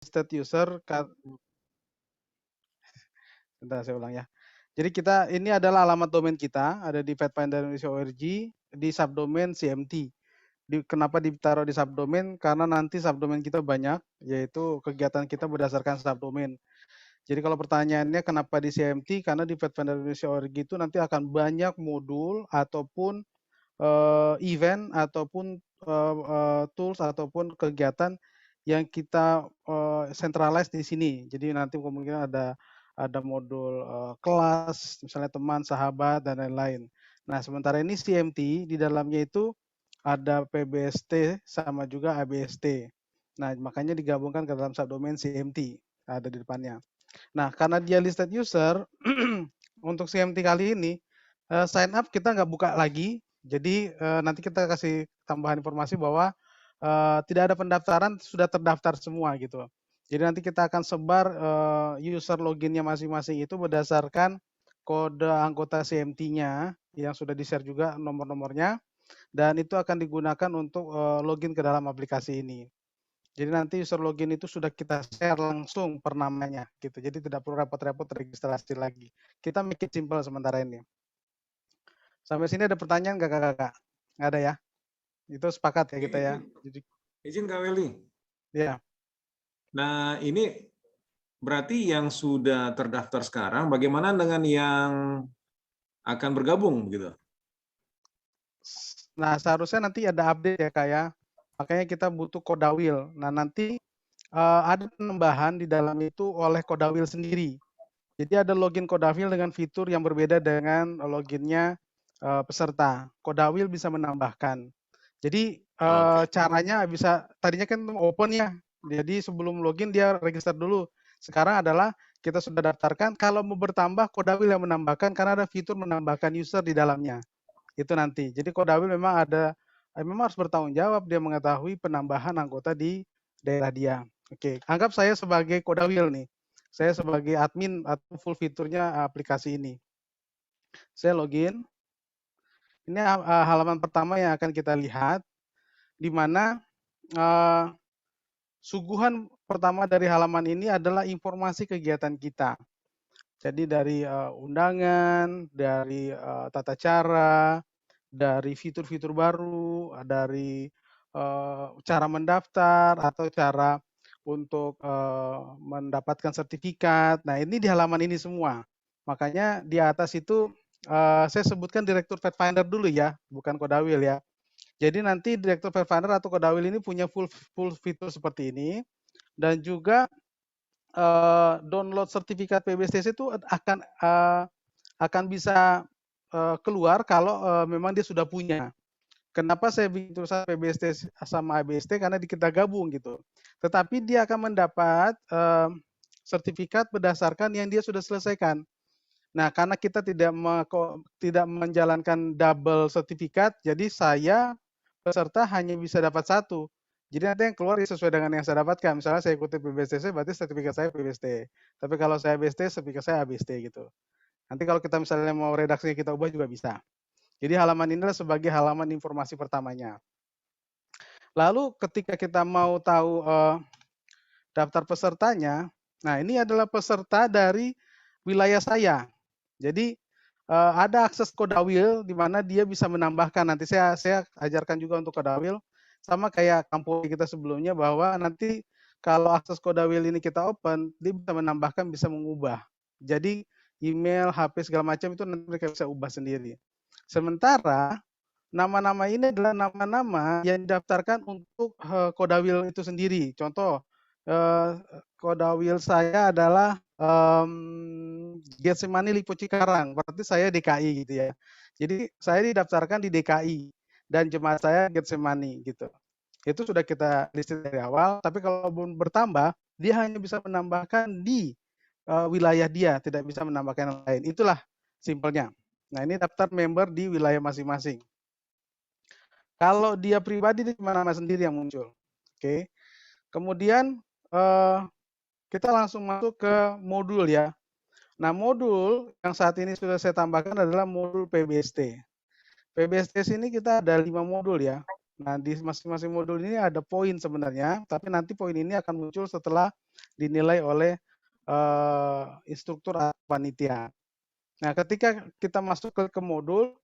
state user, bentar saya ulang ya. Jadi ini adalah alamat domain kita, ada di pathfinder.org, di subdomain CMT. Kenapa ditaruh di subdomain? Karena nanti subdomain kita banyak, yaitu kegiatan kita berdasarkan subdomain. Jadi kalau pertanyaannya kenapa di CMT? Karena di pathfinder.org itu nanti akan banyak modul ataupun event ataupun tools ataupun kegiatan yang kita centralize di sini. Jadi nanti kemungkinan ada modul kelas, misalnya teman, sahabat, dan lain-lain. Nah, sementara ini CMT di dalamnya itu ada PBST sama juga ABST. Nah, makanya digabungkan ke dalam subdomain CMT, ada di depannya. Nah, karena dia listed user, untuk CMT kali ini, sign up kita nggak buka lagi. Jadi nanti kita kasih tambahan informasi bahwa tidak ada pendaftaran, sudah terdaftar semua gitu. Jadi nanti kita akan sebar user loginnya masing-masing itu berdasarkan kode anggota CMT-nya yang sudah di-share juga nomor-nomornya, dan itu akan digunakan untuk login ke dalam aplikasi ini. Jadi nanti user login itu sudah kita share langsung per namanya gitu. Jadi tidak perlu repot-repot registrasi lagi. Kita make it simple sementara ini. Sampai sini ada pertanyaan nggak kakak? Nggak ada ya? Itu sepakat ya kita ya. Jadi, Izin Kak Weli. ya. Nah, ini berarti yang sudah terdaftar sekarang, bagaimana dengan yang akan bergabung gitu? Nah, seharusnya nanti ada update ya kak ya. Makanya kita butuh Kodawil. Nah, nanti ada penambahan di dalam itu oleh Kodawil sendiri. Jadi ada login Kodawil dengan fitur yang berbeda dengan loginnya peserta. Kodawil bisa menambahkan. Jadi caranya bisa, tadinya kan open ya. Jadi sebelum login dia register dulu. Sekarang adalah kita sudah daftarkan, kalau mau bertambah Kodawil yang menambahkan karena ada fitur menambahkan user di dalamnya. Itu nanti. Jadi Kodawil memang memang harus bertanggung jawab, dia mengetahui penambahan anggota di daerah dia. Oke, anggap saya sebagai Kodawil nih. Saya sebagai admin atau full fiturnya aplikasi ini. Saya login. Ini halaman pertama yang akan kita lihat, di mana suguhan pertama dari halaman ini adalah informasi kegiatan kita. Jadi dari undangan, dari tata cara, dari fitur-fitur baru, dari cara mendaftar atau cara untuk mendapatkan sertifikat. Nah, ini di halaman ini semua. Makanya di atas itu saya sebutkan Direktur Pathfinder dulu ya, bukan Kodawil ya. Jadi nanti Direktur Pathfinder atau Kodawil ini punya full fitur seperti ini, dan juga download sertifikat PBSTC itu akan bisa keluar kalau memang dia sudah punya. Kenapa saya bikin tulisan PBST sama ABST? Karena kita gabung gitu. Tetapi dia akan mendapat sertifikat berdasarkan yang dia sudah selesaikan. Nah, karena kita tidak menjalankan double sertifikat, jadi saya peserta hanya bisa dapat satu. Jadi nanti yang keluar sesuai dengan yang saya dapatkan. Misalnya saya ikuti PBSTC, berarti sertifikat saya PBST. Tapi kalau saya ABST, sertifikat saya ABST gitu. Nanti kalau kita misalnya mau redaksinya kita ubah juga bisa. Jadi halaman ini adalah sebagai halaman informasi pertamanya. Lalu ketika kita mau tahu daftar pesertanya, nah ini adalah peserta dari wilayah saya. Jadi ada akses Kodawil di mana dia bisa menambahkan. Nanti saya ajarkan juga untuk Kodawil, sama kayak kampus kita sebelumnya, bahwa nanti kalau akses Kodawil ini kita open, dia bisa menambahkan, bisa mengubah. Jadi email, HP segala macam itu nanti mereka bisa ubah sendiri. Sementara nama-nama ini adalah nama-nama yang didaftarkan untuk Kodawil itu sendiri. Contoh, Kodawil saya adalah Getsemani Lipo Cikarang, berarti saya DKI gitu ya. Jadi saya didaftarkan di DKI dan jemaat saya Getsemani gitu. Itu sudah kita listing dari awal, tapi kalau bertambah, dia hanya bisa menambahkan di wilayah dia, tidak bisa menambahkan yang lain. Itulah simpelnya. Nah, ini daftar member di wilayah masing-masing. Kalau dia pribadi, itu cuma nama sendiri yang muncul. Oke. Kemudian kita langsung masuk ke modul ya. Nah, modul yang saat ini sudah saya tambahkan adalah modul PBST. PBST sini kita ada 5 modul ya. Nah, di masing-masing modul ini ada poin sebenarnya, tapi nanti poin ini akan muncul setelah dinilai oleh instruktur atau panitia. Nah, ketika kita masuk ke modul,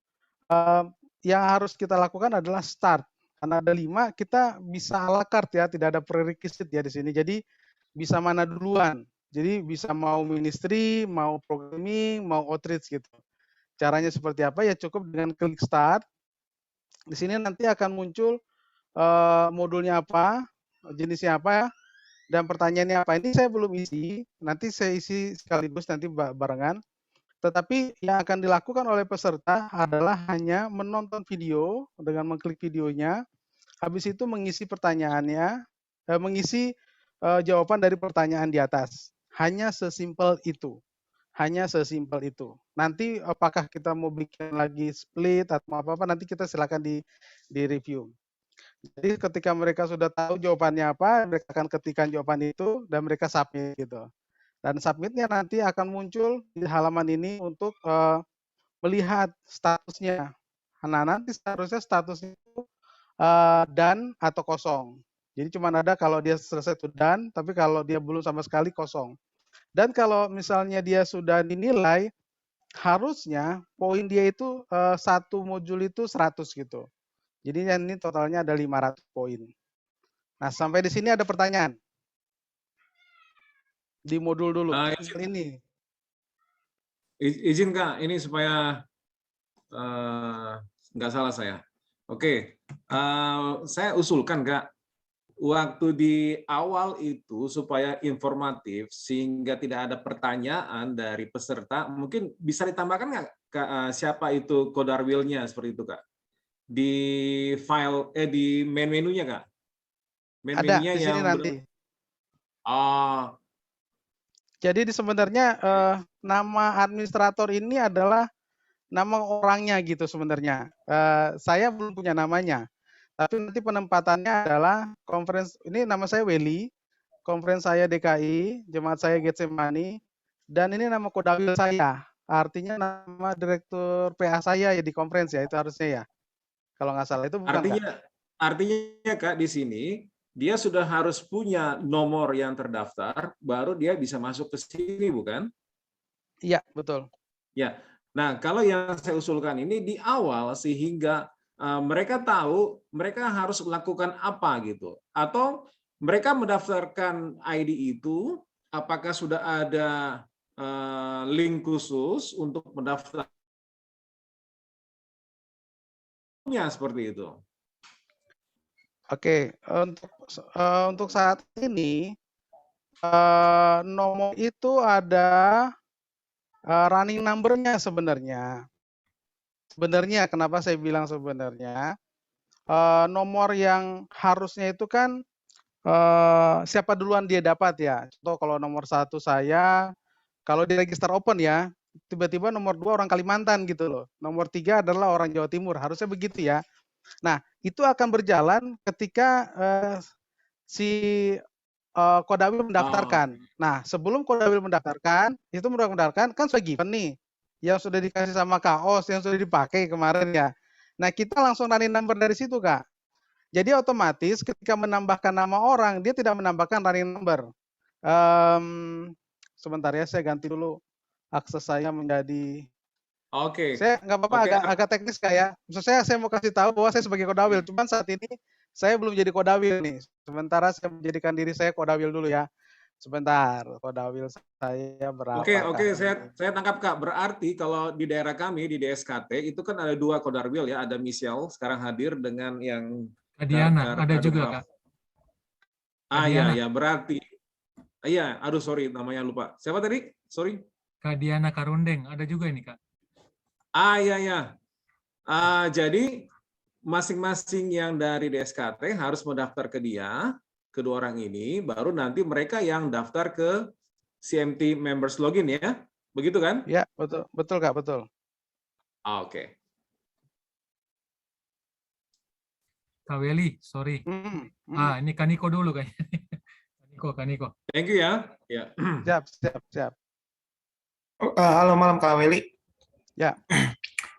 yang harus kita lakukan adalah start. Karena ada 5, kita bisa à la carte ya, tidak ada prerequisite ya di sini. Jadi bisa mana duluan. Jadi bisa mau ministry, mau programming, mau outreach gitu. Caranya seperti apa? Ya cukup dengan klik start. Di sini nanti akan muncul modulnya apa, jenisnya apa, dan pertanyaannya apa. Ini saya belum isi, nanti saya isi sekaligus nanti barengan. Tetapi yang akan dilakukan oleh peserta adalah hanya menonton video dengan mengklik videonya, habis itu mengisi pertanyaannya, mengisi jawaban dari pertanyaan di atas. Hanya sesimpel itu. Hanya sesimpel itu. Nanti apakah kita mau bikin lagi split atau apa-apa, nanti kita silakan di review. Jadi ketika mereka sudah tahu jawabannya apa, mereka akan ketikkan jawaban itu dan mereka submit gitu. Dan submitnya nanti akan muncul di halaman ini untuk melihat statusnya. Nah, nanti statusnya itu done atau kosong. Jadi cuma ada kalau dia selesai itu done, tapi kalau dia belum sama sekali kosong. Dan kalau misalnya dia sudah dinilai, harusnya poin dia itu satu modul itu 100 gitu. Jadi ini totalnya ada 500 poin. Nah, sampai di sini ada pertanyaan. Di modul dulu. Ini. Izin Kak, ini supaya nggak salah saya. Oke, saya usulkan Kak, waktu di awal itu supaya informatif sehingga tidak ada pertanyaan dari peserta, mungkin bisa ditambahkan nggak Kak, siapa itu Codarwil-nya seperti itu Kak? Di file di main menunya Kak? Main ada menunya di sini yang nanti. Jadi sebenarnya nama administrator ini adalah nama orangnya gitu sebenarnya. Saya belum punya namanya. Tapi nanti penempatannya adalah conference, ini nama saya Welly, conference saya DKI, jemaat saya Getsemani, dan ini nama kodawil saya. Artinya nama direktur PA saya ya di conference ya, itu harusnya ya. Kalau nggak salah itu bukan Kak? Artinya Kak di sini dia sudah harus punya nomor yang terdaftar, baru dia bisa masuk ke sini, bukan? Iya, betul. Ya, nah kalau yang saya usulkan ini di awal sehingga mereka tahu mereka harus melakukan apa gitu. Atau mereka mendaftarkan ID itu, apakah sudah ada link khusus untuk mendaftarnya seperti itu? Oke, untuk saat ini nomor itu ada running number-nya sebenarnya. Sebenarnya kenapa saya bilang sebenarnya nomor yang harusnya itu kan siapa duluan dia dapat ya. Contoh kalau nomor 1 saya, kalau di register open ya, tiba-tiba nomor 2 orang Kalimantan gitu loh. Nomor 3 adalah orang Jawa Timur, harusnya begitu ya. Nah, itu akan berjalan ketika si Kodawil mendaftarkan. Nah, sebelum Kodawil mendaftarkan, itu mendaftarkan kan sudah given nih, yang sudah dikasih sama Kaos, yang sudah dipakai kemarin ya. Nah, kita langsung running number dari situ, Kak. Jadi otomatis ketika menambahkan nama orang, dia tidak menambahkan running number. Sebentar ya, saya ganti dulu akses saya menjadi. Oke. Saya nggak apa-apa, agak teknis kayak. Maksud saya mau kasih tahu bahwa saya sebagai Kodawil. Cuman saat ini saya belum jadi Kodawil nih. Sementara saya menjadikan diri saya Kodawil dulu ya. Sebentar, Kodawil saya berapa? Oke, saya tangkap Kak. Berarti kalau di daerah kami di DSKT itu kan ada 2 Kodarwil ya, ada Michelle sekarang hadir dengan yang Diana ada juga Kak. Iya, berarti. Iya, aduh sorry namanya lupa. Siapa tadi? Sorry. Kak Diana Karundeng ada juga ini Kak. Iya. Jadi masing-masing yang dari DSKT harus mendaftar ke dia, kedua orang ini, baru nanti mereka yang daftar ke CMT Members Login ya, begitu kan? Ya, betul Kak, betul. Oke. Kak Welly, sorry. Ini Kaniko dulu kayaknya. Kaniko. Thank you ya. Siap. Halo malam Kak Welly. Ya.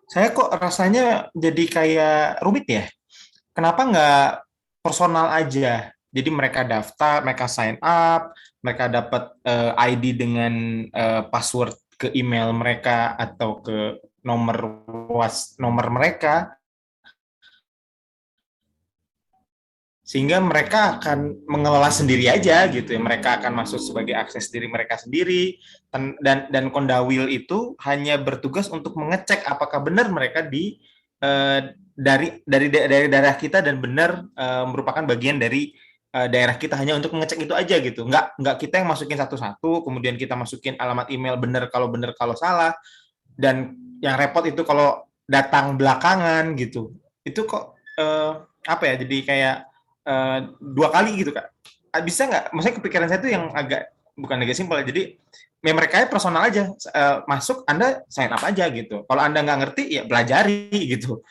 Saya kok rasanya jadi kayak rumit ya. kenapa nggak personal aja? Jadi mereka daftar, mereka sign up, mereka dapat ID dengan password ke email mereka atau ke nomor mereka, sehingga mereka akan mengelola sendiri aja gitu ya. Mereka akan masuk sebagai akses diri mereka sendiri, dan Kondawil itu hanya bertugas untuk mengecek apakah benar mereka dari daerah kita dan benar merupakan bagian dari daerah kita, hanya untuk mengecek itu aja gitu. Nggak kita yang masukin satu-satu, kemudian kita masukin alamat email benar kalau salah, dan yang repot itu kalau datang belakangan gitu. Itu kok apa ya, jadi kayak dua kali gitu Kak. Bisa nggak? Maksudnya kepikiran saya tuh yang bukan agak simpel. Jadi mereka personal aja, masuk Anda sign up aja gitu. Kalau Anda nggak ngerti ya belajari gitu.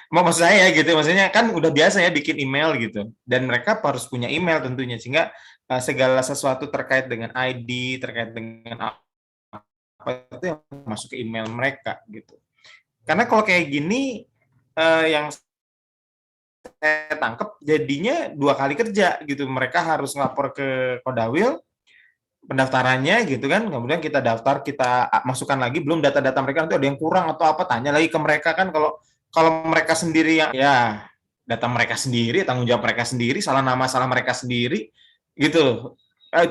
Maksud saya gitu, maksudnya kan udah biasa ya bikin email gitu. Dan mereka harus punya email tentunya, sehingga segala sesuatu terkait dengan ID, terkait dengan apa itu yang masuk ke email mereka gitu. Karena kalau kayak gini, yang saya tangkap jadinya dua kali kerja gitu. Mereka harus ngelapor ke Kodawil pendaftarannya gitu kan, kemudian kita daftar, kita masukkan lagi, belum data-data mereka nanti ada yang kurang atau apa, tanya lagi ke mereka kan. Kalau mereka sendiri yang ya data mereka sendiri, tanggung jawab mereka sendiri, salah nama salah mereka sendiri gitu.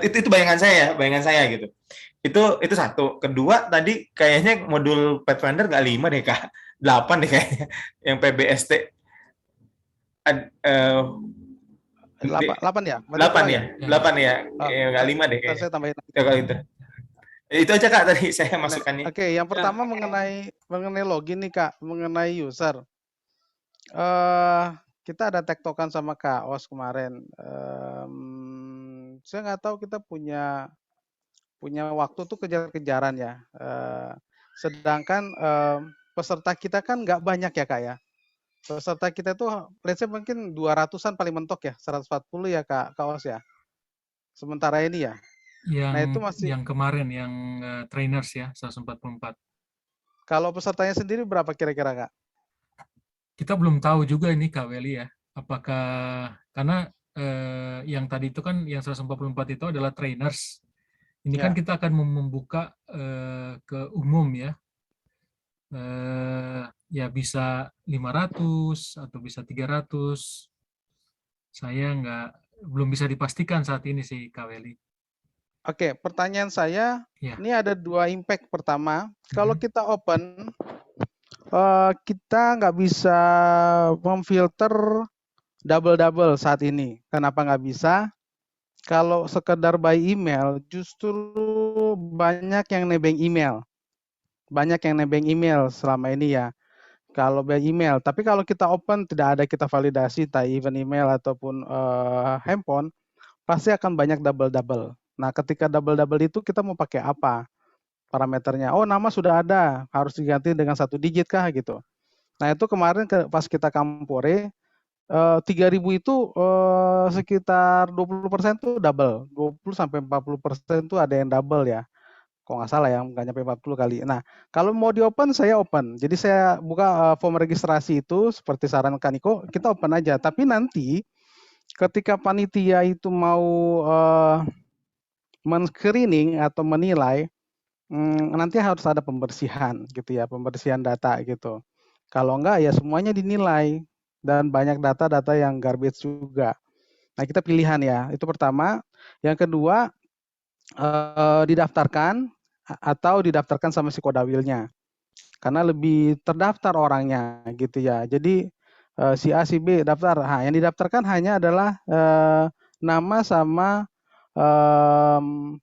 Itu bayangan saya gitu. Itu satu. Kedua, tadi kayaknya modul Pathfinder nggak 5 deh Kak, 8 deh kayaknya yang PBST. 8 ya? Berarti 8 kurang ya? ya? 8 ya? Oh, Nggak 5 deh ntar kayaknya. saya tambahin. Ya kalau itu. Itu aja Kak tadi saya Nah, masukannya. Oke, yang pertama mengenai login nih Kak, mengenai user. eh Kita ada tektokan sama Kak Os kemarin. Saya nggak tahu kita punya waktu tuh kejar-kejaran ya. Sedangkan peserta kita kan nggak banyak ya Kak ya. Peserta kita tuh let's say mungkin 200-an paling mentok ya, 140 ya Kak Os ya. Sementara ini ya. Nah itu masih, Yang kemarin yang trainers ya 144. kalau pesertanya sendiri berapa kira-kira Kak? Kita belum tahu juga ini Kak Weli ya. Apakah karena yang tadi itu kan yang 144 itu adalah trainers. Ini kan Ya. kita akan membuka ke umum ya. Ya bisa 500 atau bisa 300. Saya belum bisa dipastikan saat ini sih Kak Weli. Oke, pertanyaan saya, Ya. ini ada 2 impact. Pertama, kalau kita open, kita nggak bisa memfilter double-double saat ini. Kenapa nggak bisa? Kalau sekedar by email, justru banyak yang nebeng email. Banyak yang nebeng email selama ini ya. Kalau by email, tapi kalau kita open, tidak ada kita validasi, entah even email ataupun handphone, pasti akan banyak double-double. Nah, ketika double-double itu kita mau pakai apa parameternya? Oh, nama sudah ada, harus diganti dengan 1 digit kah gitu. Nah, itu kemarin pas kita kampore, 3.000 itu sekitar 20% tuh double, 20-40% tuh ada yang double ya. Kok nggak salah ya, nggak nyampe 40 kali. Nah, kalau mau di open, saya open. Jadi saya buka form registrasi itu, seperti saran Kaniko, kita open aja. Tapi nanti ketika panitia itu mau men-screening atau menilai, nanti harus ada pembersihan gitu ya, pembersihan data gitu. Kalau enggak ya semuanya dinilai, dan banyak data-data yang garbage juga. Nah, kita pilihan ya, itu pertama. Yang kedua, didaftarkan atau didaftarkan sama si Kodawilnya. Karena lebih terdaftar orangnya gitu ya. Jadi si A, si B daftar. Nah, yang didaftarkan hanya adalah nama sama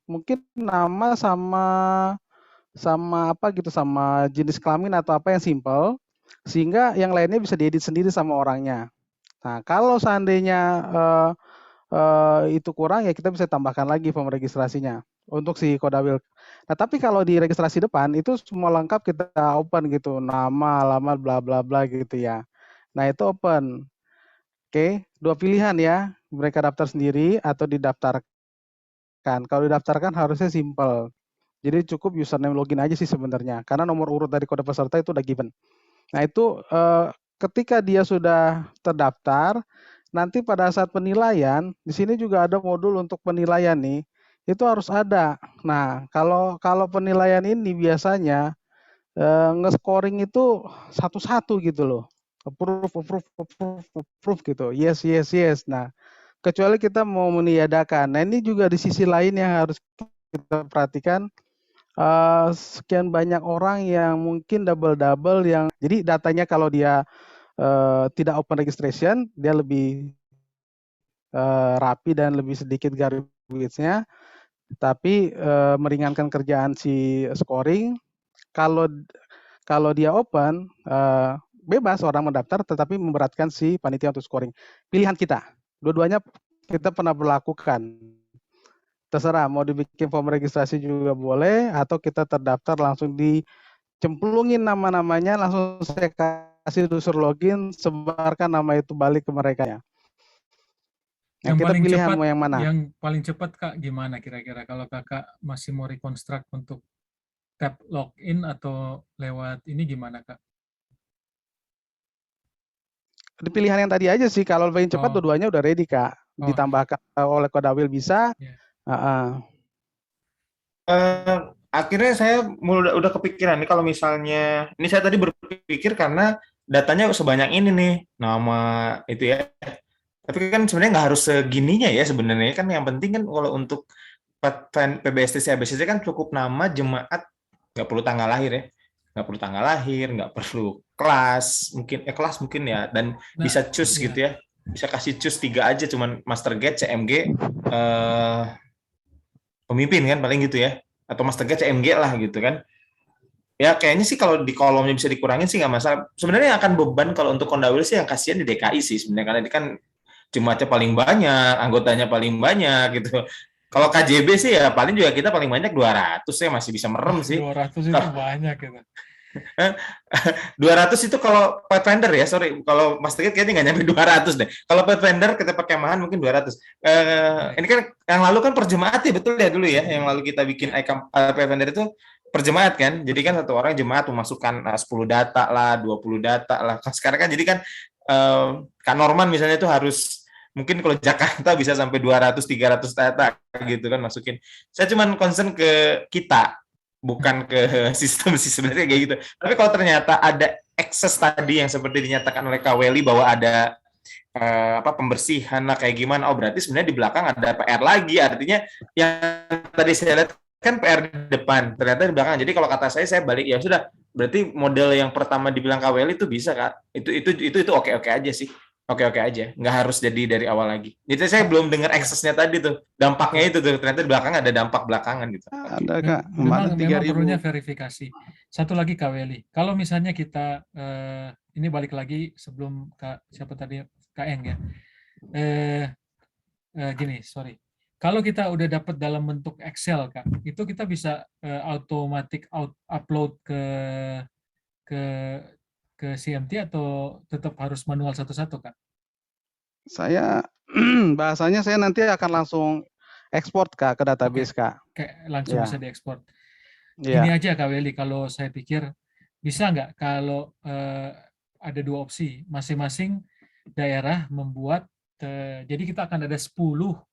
mungkin nama sama apa gitu, sama jenis kelamin atau apa yang simple, sehingga yang lainnya bisa diedit sendiri sama orangnya. Nah, kalau seandainya itu kurang ya kita bisa tambahkan lagi form registrasinya untuk si Kodawil. Nah, tapi kalau di registrasi depan itu semua lengkap kita open gitu, nama, alamat, bla bla bla gitu ya. Nah, itu open. Oke, 2 pilihan ya, mereka daftar sendiri atau didaftarkan. Kalau didaftarkan harusnya simple. Jadi cukup username login aja sih sebenarnya, karena nomor urut dari kode peserta itu udah given. Nah, itu ketika dia sudah terdaftar, nanti pada saat penilaian, di sini juga ada modul untuk penilaian nih, itu harus ada. Nah, kalau penilaian ini biasanya nge-scoring itu satu-satu gitu loh. Approve, approve, approve, approve gitu. Yes, yes, yes. Nah, kecuali kita mau meniadakan. Nah, ini juga di sisi lain yang harus kita perhatikan. Sekian banyak orang yang mungkin double-double yang, jadi datanya kalau dia tidak open registration, dia lebih rapi dan lebih sedikit garbage-nya, tapi meringankan kerjaan si scoring. Kalau dia open, bebas orang mendaftar, tetapi memberatkan si panitia untuk scoring. Pilihan kita, dua-duanya kita pernah berlakukan. Terserah, mau dibikin form registrasi juga boleh, atau kita terdaftar langsung dicemplungin nama-namanya, langsung saya kasih user login, sebarkan nama itu balik ke mereka ya. Nah, Yang kita paling pilihan cepat, mau yang mana? yang paling cepat Kak gimana kira-kira kalau Kakak masih mau reconstruct untuk tab login atau lewat ini gimana Kak? Di pilihan yang tadi aja sih, kalau paling cepat Oh. dua-duanya udah ready Kak. Oh, Ditambahkan oleh Kodawil bisa. Iya. Akhirnya saya udah kepikiran nih, kalau misalnya ini saya tadi berpikir karena datanya sebanyak ini nih, nama itu ya. Tapi kan sebenarnya nggak harus segininya ya sebenarnya, kan yang penting kan kalau untuk PBSTC ABCC kan cukup nama jemaat, nggak perlu tanggal lahir ya, nggak perlu tanggal lahir, nggak perlu kelas mungkin ya, dan Nah, bisa choose iya. gitu ya, bisa kasih choose 3 aja, cuman Master Gate, CMG, pemimpin kan paling gitu ya, atau Master Gate, CMG lah gitu kan. Ya kayaknya sih kalau di kolomnya bisa dikurangin sih nggak masalah. Sebenarnya yang akan beban kalau untuk Kondawil sih yang kasihan di DKI sih sebenarnya, karena ini kan jemaatnya paling banyak, anggotanya paling banyak gitu. Kalau KJB sih ya paling juga kita paling banyak 200 ya, masih bisa merem sih. 200 itu banyak gitu. 200 itu kalau Pathfinder ya, sorry. Kalau Master Gate kayaknya nggak nyampe 200 deh. Kalau Pathfinder kita pakai mahan mungkin 200. Ini kan yang lalu kan per jemaat ya, betul ya dulu ya. Yang lalu kita bikin icon Pathfinder itu per jemaat kan. Jadi kan satu orang jemaat memasukkan 10 data lah, 20 data lah. Sekarang kan jadi kan Kak Norman misalnya itu harus, mungkin kalau Jakarta bisa sampai 200-300 data gitu kan masukin. Saya cuma concern ke kita, bukan ke sistem sih sebenarnya kayak gitu. Tapi kalau ternyata ada akses tadi yang seperti dinyatakan oleh Kak Welly bahwa ada pembersihan lah kayak gimana, oh berarti sebenarnya di belakang ada PR lagi. Artinya yang tadi saya lihat kan PR di depan, ternyata di belakang. Jadi kalau kata saya balik, ya sudah, berarti model yang pertama dibilang Kak Welly itu bisa Kak. Itu oke-oke aja sih. Oke-oke aja, nggak harus jadi dari awal lagi. Jadi saya belum dengar aksesnya tadi tuh, dampaknya itu tuh, ternyata di belakang ada dampak belakangan gitu. Ada Kak, Memang 3.000. perlunya verifikasi. Satu lagi Kak Welly, kalau misalnya kita ini balik lagi sebelum siapa tadi Kak Eng ya, gini, sorry. Kalau kita udah dapat dalam bentuk Excel Kak, itu kita bisa automatic upload ke CMT atau tetap harus manual satu-satu Kak? Saya bahasanya saya nanti akan langsung ekspor Kak ke database Kak. Kayak langsung Ya. bisa diekspor. Ya. Ini aja Kak Welly, kalau saya pikir bisa nggak kalau ada 2 opsi, masing-masing daerah membuat, jadi kita akan ada 10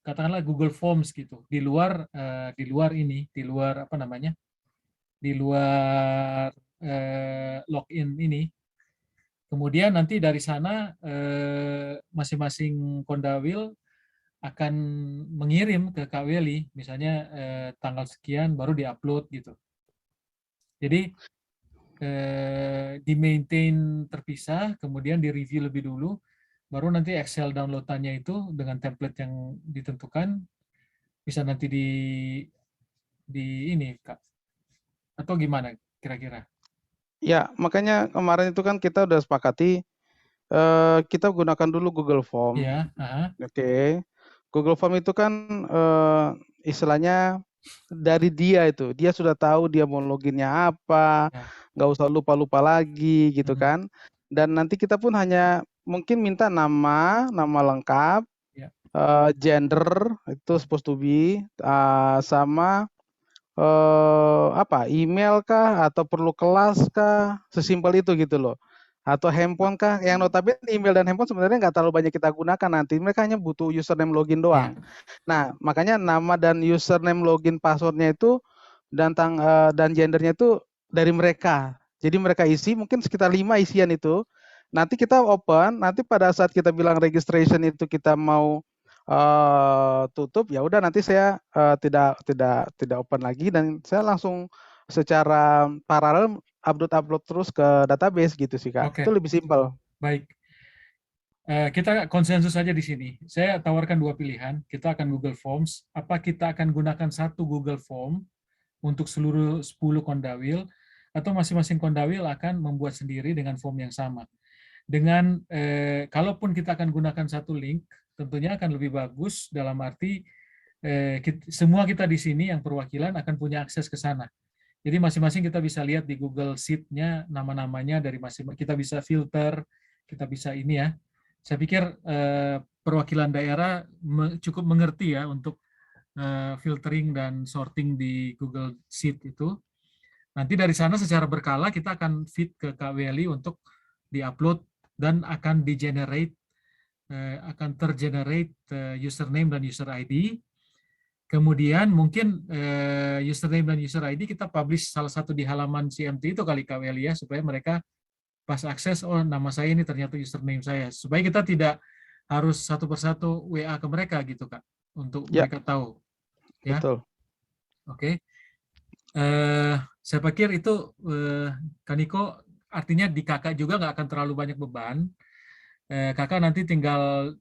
katakanlah Google Forms gitu, di luar login ini. Kemudian nanti dari sana masing-masing Kondawil akan mengirim ke Kak Welly, misalnya tanggal sekian baru diupload gitu. Jadi di-maintain terpisah, kemudian di-review lebih dulu, baru nanti Excel downloadannya itu dengan template yang ditentukan bisa nanti di ini Kak. Atau gimana kira-kira? Ya, makanya kemarin itu kan kita udah sepakati kita gunakan dulu Google Form. Ya, Oke. Google Form itu kan istilahnya dari dia sudah tahu dia mau loginnya apa, nggak usah lupa-lupa lagi gitu kan. Dan nanti kita pun hanya mungkin minta nama lengkap, gender itu supposed to be, sama email kah atau perlu kelas kah, sesimpel itu gitu loh. Atau handphone kah, yang notabene email dan handphone sebenarnya nggak terlalu banyak kita gunakan nanti, mereka hanya butuh username login Ya. doang. Nah, makanya nama dan username login passwordnya itu dan gendernya itu dari mereka. Jadi mereka isi mungkin sekitar 5 isian itu. Nanti kita open, nanti pada saat kita bilang registration itu kita mau tutup, ya udah nanti saya tidak open lagi dan saya langsung secara paralel upload terus ke database gitu sih Kak. Oke. Itu lebih simpel. Baik. Kita konsensus saja di sini. Saya tawarkan 2 pilihan. Kita akan Google Forms. Apa kita akan gunakan satu Google Form untuk seluruh 10 kondawil, atau masing-masing kondawil akan membuat sendiri dengan form yang sama. Dengan kalaupun kita akan gunakan satu link, tentunya akan lebih bagus dalam arti semua kita di sini yang perwakilan akan punya akses ke sana. Jadi masing-masing kita bisa lihat di Google Sheet-nya nama-namanya dari masing-masing. Kita bisa filter, kita bisa ini ya. Saya pikir perwakilan daerah cukup mengerti ya untuk filtering dan sorting di Google Sheet itu. Nanti dari sana secara berkala kita akan feed ke KWLI untuk di-upload dan akan akan tergenerate username dan user ID. Kemudian mungkin username dan user ID kita publish salah satu di halaman CMT itu kali KWLI ya, supaya mereka pas akses, oh nama saya ini ternyata username saya. Supaya kita tidak harus satu persatu WA ke mereka gitu Kak, untuk Ya, mereka tahu. Ya, betul. oke. Saya pikir itu Kaniko artinya di kakak juga nggak akan terlalu banyak beban. Kakak nanti tinggal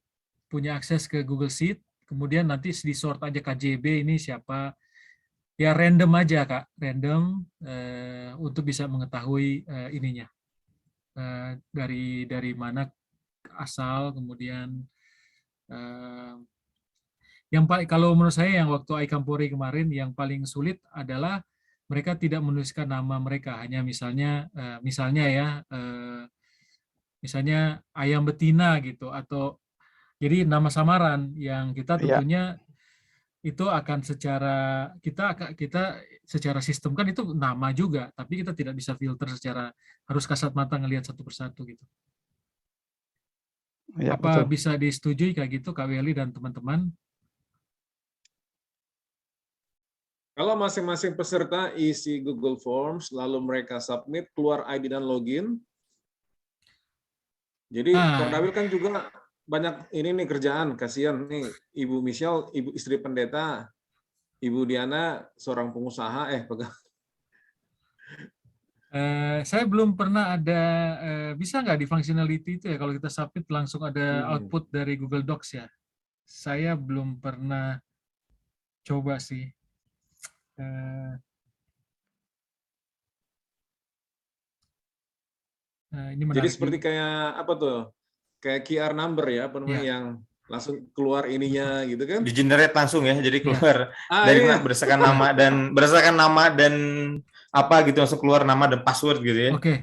punya akses ke Google Sheet, kemudian nanti di sort aja KJB ini siapa. Ya random aja Kak, random untuk bisa mengetahui ininya. Dari mana asal, kemudian yang kalau menurut saya yang waktu iKampori kemarin yang paling sulit adalah mereka tidak menuliskan nama mereka, hanya misalnya misalnya ayam betina gitu, atau jadi nama samaran yang kita Ya, tentunya itu akan kita secara sistem kan itu nama juga, tapi kita tidak bisa filter secara harus kasat mata ngelihat satu persatu gitu. ya Apa betul. bisa disetujui kayak gitu Kak Welly dan teman-teman? Kalau masing-masing peserta isi Google Forms, lalu mereka submit, keluar ID dan login. Jadi Kordawil kan juga banyak ini nih kerjaan, kasihan nih Ibu Michelle, Ibu istri pendeta, Ibu Diana seorang pengusaha, Saya belum pernah ada, bisa nggak di functionality itu ya, kalau kita submit langsung ada output dari Google Docs ya? Saya belum pernah coba sih. Ini Jadi menarik seperti juga. kayak apa tuh? Kayak QR number ya, apa namanya, Ya. yang langsung keluar ininya gitu kan? Di generate langsung ya, jadi keluar dari mana berdasarkan nama dan apa gitu, langsung keluar nama dan password gitu ya. Oke.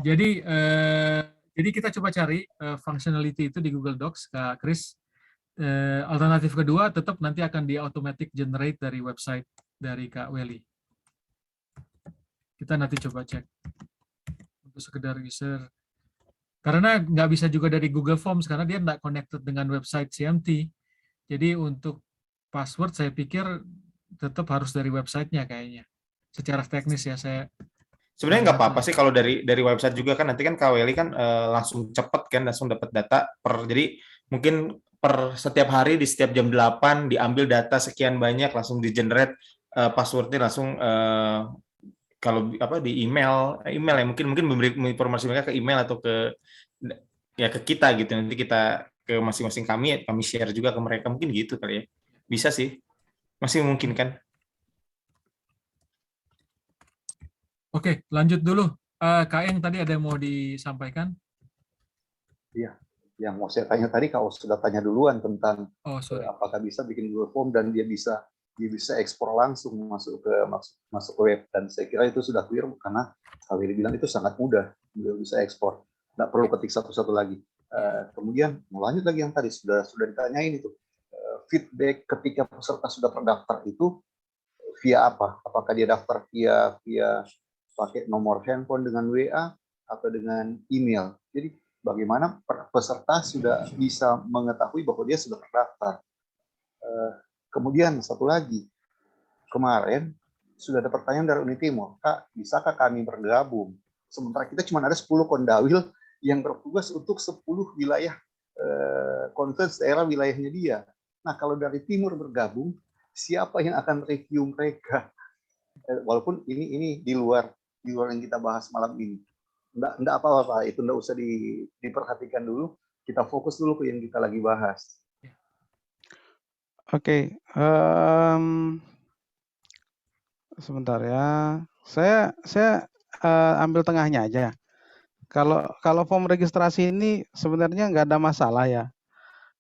Jadi kita coba cari functionality itu di Google Docs Kak Chris. Alternatif kedua tetap nanti akan di automatic generate dari website dari Kak Welly. Kita nanti coba cek untuk sekedar user. Karena nggak bisa juga dari Google Forms karena dia nggak connected dengan website CMT. Jadi untuk password saya pikir tetap harus dari websitenya kayaknya. Secara teknis ya saya. Sebenarnya nggak apa-apa sih kalau dari website juga kan, nanti kan KWLI kan langsung cepet kan, langsung dapat data jadi mungkin per setiap hari di setiap jam 8 diambil data sekian banyak, langsung di generate passwordnya langsung kalau apa di email ya, mungkin memberi informasi mereka ke email atau ke kita gitu, nanti kita ke masing-masing kami share juga ke mereka, mungkin gitu kali ya, bisa sih, masih memungkinkan. Oke, lanjut dulu. Kak Eng tadi ada yang mau disampaikan? Iya, yang mau saya tanya tadi Kak Os sudah tanya duluan tentang apakah bisa bikin Google Form dan dia bisa ekspor langsung masuk ke web, dan saya kira itu sudah clear karena Kak Willy bilang itu sangat mudah, beliau bisa ekspor, nggak perlu ketik satu-satu lagi. Kemudian mau lanjut lagi yang tadi sudah ditanyain itu feedback ketika peserta sudah terdaftar itu, via apa? Apakah dia daftar via pakai nomor handphone dengan WA atau dengan email? Jadi bagaimana peserta sudah bisa mengetahui bahwa dia sudah terdaftar. Kemudian satu lagi, kemarin sudah ada pertanyaan dari Unitimor, Kak, bisakah kami bergabung? Sementara kita cuma ada 10 kondawil yang bertugas untuk 10 wilayah conference daerah wilayahnya dia. Nah, kalau dari timur bergabung, siapa yang akan review mereka? Walaupun ini di luar yang kita bahas malam ini. Enggak apa-apa, itu enggak usah diperhatikan dulu. Kita fokus dulu ke yang kita lagi bahas. Oke, sebentar ya. Saya ambil tengahnya aja. Kalau form registrasi ini sebenarnya nggak ada masalah ya,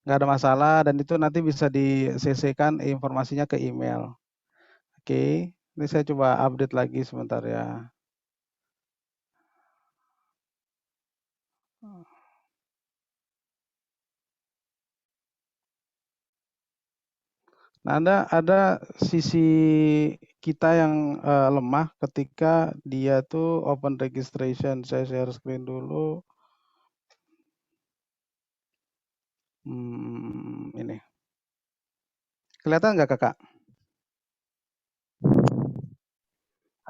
nggak ada masalah dan itu nanti bisa di-CC-kan informasinya ke email. Oke, ini saya coba update lagi sebentar ya. Nah, ada sisi kita yang lemah ketika dia tuh open registration. Saya share screen dulu. Ini. Kelihatan nggak kakak?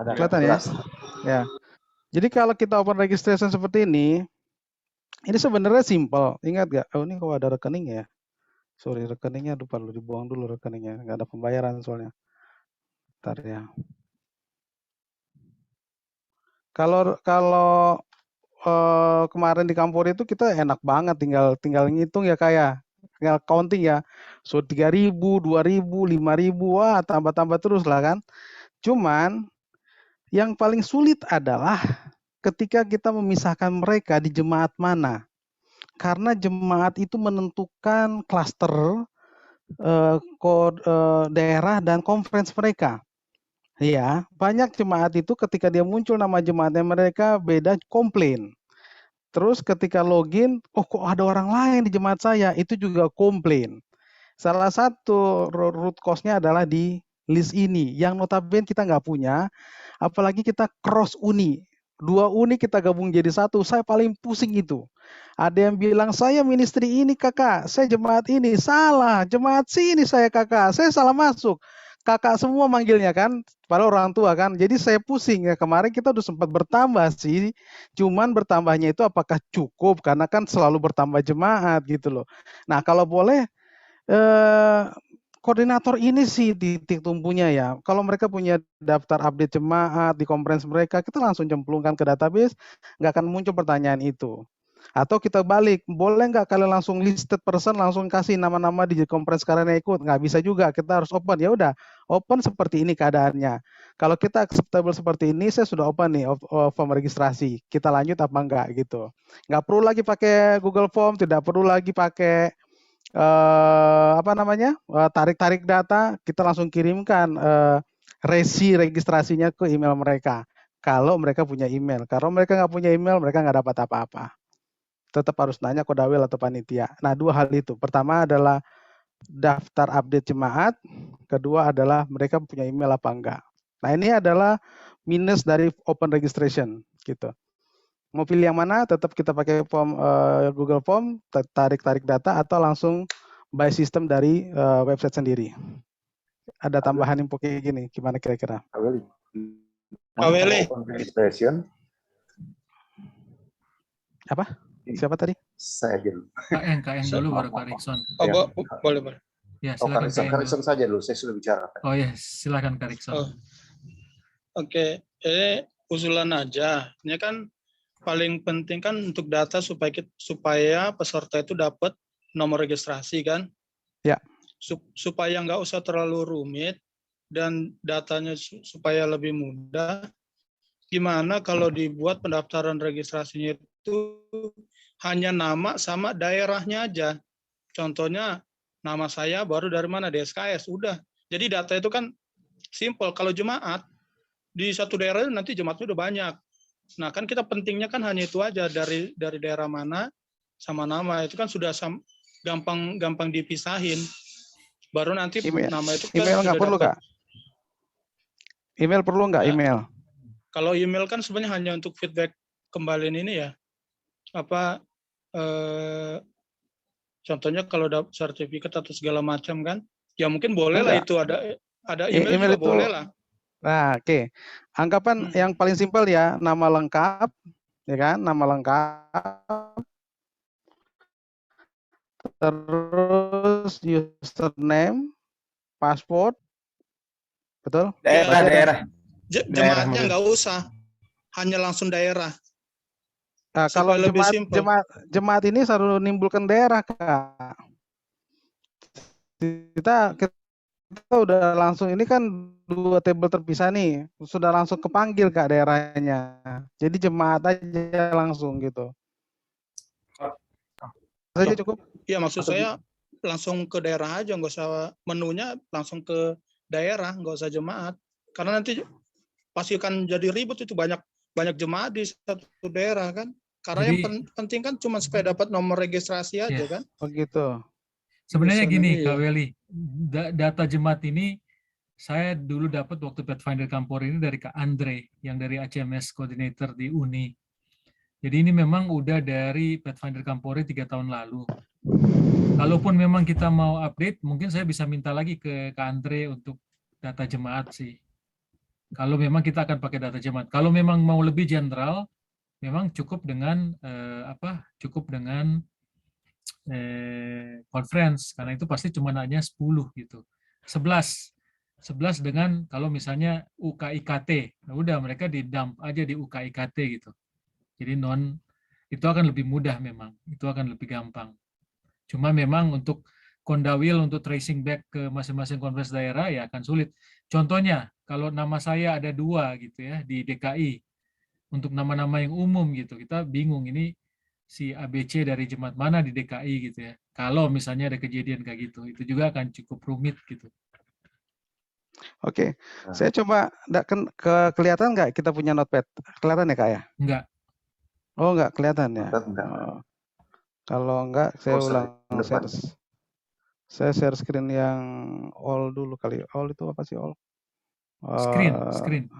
Ada kelihatan ya? Ya. Jadi kalau kita open registration seperti ini sebenarnya simple. Ingat nggak? Oh, ini kok ada rekening ya? Sorry, rekeningnya perlu dibuang dulu rekeningnya. Nggak ada pembayaran soalnya. Bentar ya. Kalau kemarin di Kampori itu kita enak banget tinggal ngitung ya kayak tinggal counting ya. So 3.000, 2.000, 5.000, wah tambah-tambah terus lah kan. Cuman yang paling sulit adalah ketika kita memisahkan mereka di jemaat mana. Karena jemaat itu menentukan klaster daerah dan conference mereka. Ya, banyak jemaat itu ketika dia muncul nama jemaatnya mereka beda komplain. Terus ketika login, oh kok ada orang lain di jemaat saya, itu juga komplain. Salah satu root cause-nya adalah di list ini, yang notabene kita nggak punya, apalagi kita cross uni. 2 uni kita gabung jadi satu, saya paling pusing itu. Ada yang bilang, saya ministry ini kakak, saya jemaat ini, salah, jemaat sini saya kakak, saya salah masuk. Kakak semua manggilnya kan, padahal orang tua kan, jadi saya pusing ya, kemarin kita udah sempat bertambah sih, cuman bertambahnya itu apakah cukup, karena kan selalu bertambah jemaat gitu loh. Nah kalau boleh, koordinator ini sih titik tumpunya ya. Kalau mereka punya daftar update jemaat di conference mereka, kita langsung cemplungkan ke database, nggak akan muncul pertanyaan itu. Atau kita balik, boleh nggak kalian langsung listed person, langsung kasih nama-nama di conference kalian yang ikut? Nggak bisa juga, kita harus open. Ya udah, open seperti ini keadaannya. Kalau kita acceptable seperti ini, saya sudah open nih form registrasi. Kita lanjut apa enggak gitu. Nggak perlu lagi pakai Google Form, tidak perlu lagi pakai tarik-tarik data, kita langsung kirimkan resi registrasinya ke email mereka. Kalau mereka punya email. Kalau mereka nggak punya email, mereka nggak dapat apa-apa. Tetap harus nanya kodawil atau panitia. Nah, 2 hal itu. Pertama adalah daftar update jemaat. Kedua adalah mereka punya email apa enggak. Nah, ini adalah minus dari open registration gitu. Mau pilih yang mana, tetap kita pakai form Google Form, tarik-tarik data, atau langsung by system dari website sendiri. Ada tambahan info kayak gini, gimana kira-kira? Open registration. Apa? Siapa tadi? Saya aja dulu. KN dulu baru Kak Rikson. Oh, boleh. Ya, silakan Kak Rikson saja dulu, saya sudah bicara. Oh ya, silakan Kak Rikson. Oke, ini usulan aja. Ini kan paling penting kan untuk data supaya peserta itu dapat nomor registrasi kan? Ya. Supaya nggak usah terlalu rumit dan datanya supaya lebih mudah. Gimana kalau dibuat pendaftaran registrasinya itu hanya nama sama daerahnya aja. Contohnya nama saya baru dari mana, DSKS, udah. Jadi data itu kan simple. Kalau jemaat di satu daerah nanti jemaatnya udah banyak. Nah kan kita pentingnya kan hanya itu aja, dari daerah mana sama nama itu kan sudah gampang dipisahin. Baru nanti nama itu kan email nggak perlu Kak? Email perlu nggak Ya. email? Kalau email kan sebenarnya hanya untuk feedback kembali ini ya. Apa contohnya kalau ada sertifikat atau segala macam kan, ya mungkin boleh lah itu ada email juga Email itu, boleh lah. nah oke. Anggapan yang paling simpel ya, nama lengkap, ya kan, nama lengkap, terus username, password, betul? Daerah. Jemaatnya nggak usah, hanya langsung daerah. Nah, kalau lebih simpel. jemaat ini selalu nimbulkan daerah, Kak. Kita udah langsung, ini kan 2 tabel terpisah nih, sudah langsung kepanggil Kak daerahnya. Jadi jemaat aja langsung gitu. Saja cukup? Iya, maksud saya langsung ke daerah aja, nggak usah menunya langsung ke daerah, nggak usah jemaat. Karena nanti pasti akan jadi ribut, itu banyak jemaat di satu daerah kan. Karena Jadi, yang penting kan cuma supaya dapat nomor registrasi aja kan. Oh gitu. Sebenarnya gini, Iya. Kak Weli, data jemaat ini saya dulu dapat waktu Pathfinder Kampor ini dari Kak Andre, yang dari ACMS Coordinator di Uni. Jadi ini memang udah dari Pathfinder Kampori 3 tahun lalu. Kalaupun memang kita mau update, mungkin saya bisa minta lagi ke Kak Andre untuk data jemaat sih. Kalau memang kita akan pakai data jemaat. Kalau memang mau lebih general, memang cukup dengan conference, karena itu pasti cuma hanya 10 gitu. 11 dengan kalau misalnya UKIKT, nah udah mereka di dump aja di UKIKT gitu. Jadi itu akan lebih mudah memang, itu akan lebih gampang. Cuma memang untuk Kondawil untuk tracing back ke masing-masing konferensi daerah ya akan sulit. Contohnya kalau nama saya ada 2 gitu ya di DKI, untuk nama-nama yang umum gitu kita bingung ini si ABC dari jemaat mana di DKI gitu ya. Kalau misalnya ada kejadian kayak gitu, itu juga akan cukup rumit gitu. Oke, saya coba kelihatan nggak kita punya notepad? Kelihatan ya Kak ya? Enggak. Oh nggak kelihatan ya? Enggak. Kalau enggak, saya ulang Depan. saya share screen yang all dulu kali. All itu apa sih all? Screen.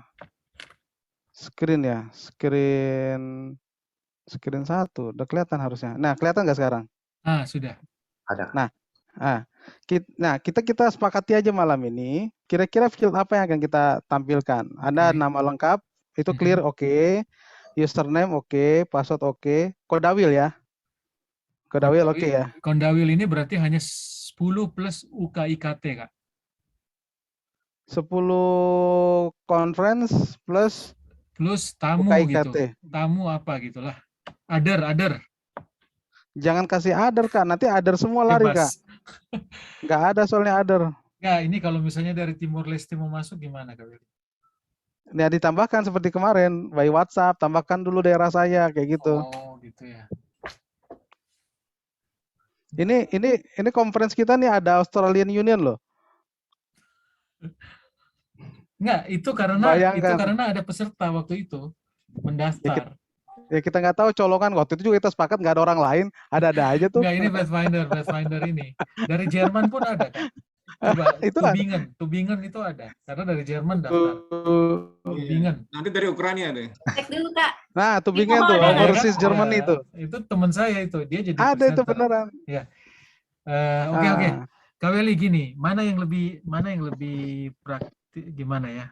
Screen ya, screen 1. Udah kelihatan harusnya. Nah, kelihatan nggak sekarang? Sudah. Ada. Nah, kita sepakati aja malam ini. Kira-kira field apa yang akan kita tampilkan? Ada nama lengkap, itu clear, oke. Username oke, password oke. Kodawil ya. Kodawil oke ya. Kondawil ini berarti hanya 10 plus UKIKT, Kak. 10 conference plus tamu UKIKT. gitu. Tamu apa gitulah. Other. Jangan kasih other Kak, nanti other semua lari Kak. Nggak ada soalnya other. Nggak, ini kalau misalnya dari Timur Leste mau masuk gimana Kak Willy? Nah, ditambahkan seperti kemarin, by WhatsApp, tambahkan dulu daerah saya kayak gitu. Oh, gitu ya. Ini conference kita nih ada Australian Union loh. Enggak, itu karena ada peserta waktu itu mendaftar. Ya kita nggak tahu colongan, waktu itu juga kita sepakat nggak ada orang lain, ada aja tuh. Enggak, ini Pathfinder ini. Dari Jerman pun ada kan? Coba itu Tubingen itu ada, karena dari Jerman daftar. Tubingen. Nanti dari Ukraina deh. Cek dulu Kak. Nah, Tubingen tuh, overseas Germany itu. Itu teman saya itu, dia jadi ada presenter. itu beneran. Ya. Oke. Kak Willy gini, mana yang lebih praktis gimana ya?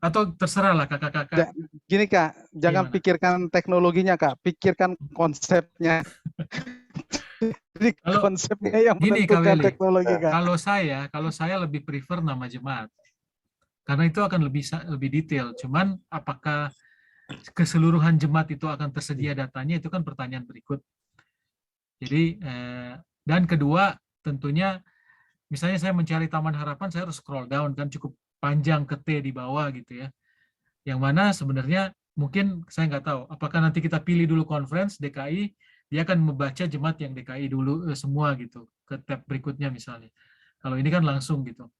Atau terserah lah kakak-kakak. Gini Kak, jangan pikirkan teknologinya Kak, pikirkan konsepnya. Jadi konsepnya yang menentukan teknologi Kak. Kalau saya lebih prefer nama jemaat. Karena itu akan lebih detail. Cuman apakah keseluruhan jemaat itu akan tersedia datanya, itu kan pertanyaan berikut. Jadi dan kedua tentunya misalnya saya mencari Taman Harapan, saya harus scroll down kan cukup panjang ke T di bawah gitu ya. Yang mana sebenarnya mungkin saya nggak tahu apakah nanti kita pilih dulu conference DKI, dia akan membaca jemaat yang DKI dulu semua gitu ke tab berikutnya misalnya. Kalau ini kan langsung gitu.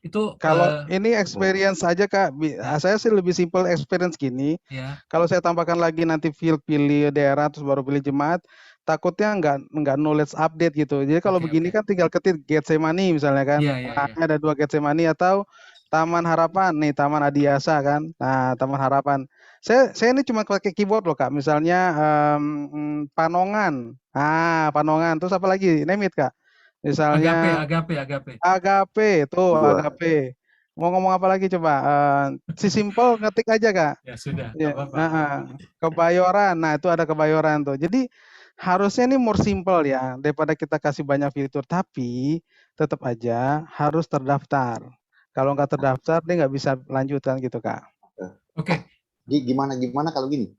Itu kalau ini experience aja Kak, saya sih lebih simple experience gini. Ya. Kalau saya tambahkan lagi nanti pilih daerah terus baru pilih jemaat, takutnya nggak knowledge update gitu. Jadi kalau begini kan tinggal ketik Getsemani misalnya kan. Ya. Ada 2 Getsemani atau Taman Harapan nih, Taman Adiasa kan. Nah, Taman Harapan. Saya ini cuma pakai keyboard loh Kak. Misalnya Panongan. Panongan. Terus apa lagi? Name it Kak. Misalnya Agape, tuh Agape. Mau ngomong apa lagi coba? Si simple ngetik aja Kak. Ya sudah. Ya, Kebayoran. Nah, itu ada Kebayoran tuh. Jadi harusnya ini more simple ya daripada kita kasih banyak fitur. Tapi tetap aja harus terdaftar. Kalau nggak terdaftar dia nggak bisa lanjutkan gitu Kak. Oke. Gimana kalau gini?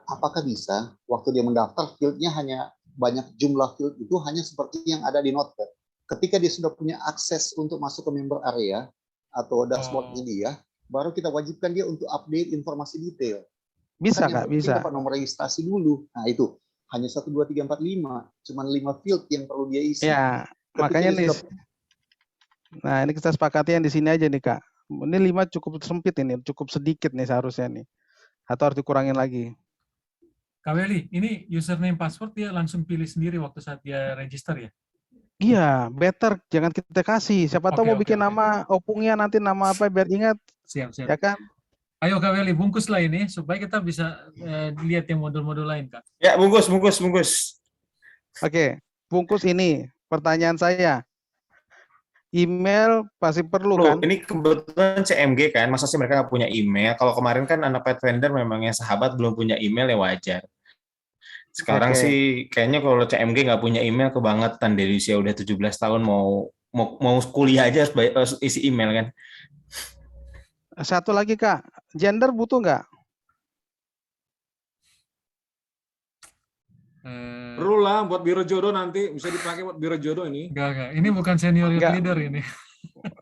Apakah bisa waktu dia mendaftar fieldnya hanya banyak jumlah field itu hanya seperti yang ada di Notepad. Ketika dia sudah punya akses untuk masuk ke member area atau dashboardnya dia, baru kita wajibkan dia untuk update informasi detail. Bisa Kak, bisa. Dapat nomor registrasi dulu. Nah itu hanya 1, 2, 3, 4, 5. Cuman 5 field yang perlu dia isi. Ya, makanya nih. Nah, ini kita sepakati yang di sini aja nih Kak. Ini 5 cukup sempit ini, cukup sedikit nih seharusnya nih. Atau harus dikurangin lagi. Kak Weli, ini username password dia langsung pilih sendiri waktu saat dia register ya? Iya, better jangan kita kasih. Siapa tahu mau bikin nama opungnya nanti nama apa biar ingat. Siap. Ya kan? Ayo Kak Weli, bungkuslah ini supaya kita bisa lihat yang modul-modul lain Kak. Ya, bungkus. Oke, bungkus ini. Pertanyaan saya. Email pasti perlu kan? Ini kebetulan CMG kan, masa sih mereka nggak punya email? Kalau kemarin kan anak Pathfinder memangnya sahabat belum punya email ya wajar. Sekarang sih kayaknya kalau CMG nggak punya email kebangetan dari usia udah 17 tahun mau kuliah aja harus isi email kan. Satu lagi Kak, gender butuh nggak? Perlu lah buat biro jodoh nanti bisa dipakai buat biro jodoh ini. Enggak. Ini bukan senior leader ini.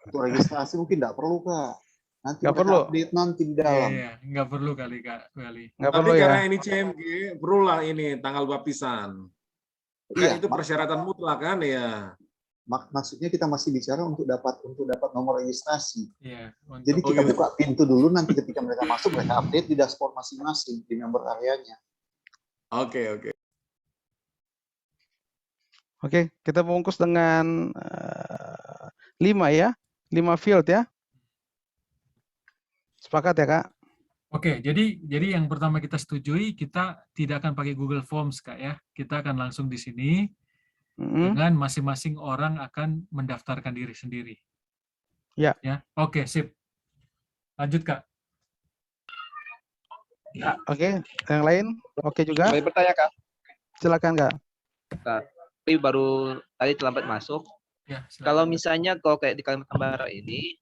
Untuk registrasi mungkin nggak perlu Kak. Nanti nggak perlu. Update nanti di dalam. Iya, nggak perlu kali Kak Weli. Nggak Tapi perlu karena ya. ini CMG, perlulah ini tanggal baptisan. Kan itu persyaratan mutlak kan ya. Maksudnya kita masih bicara untuk dapat nomor registrasi. Iya. Jadi kita buka pintu dulu, nanti ketika mereka masuk mereka update di dashboard masing-masing di member areanya. Oke. Oke, kita bungkus dengan 5 ya. 5 field ya. Sepakat ya Kak? Oke, jadi yang pertama kita setujui, kita tidak akan pakai Google Forms Kak ya. Kita akan langsung di sini dengan masing-masing orang akan mendaftarkan diri sendiri. Ya. Oke, sip. Lanjut Kak. Oke, yang lain? Oke juga? Boleh bertanya Kak? Silakan Kak. Tapi baru tadi terlambat masuk. Ya, kalau misalnya kayak di Kalimantan Barat ini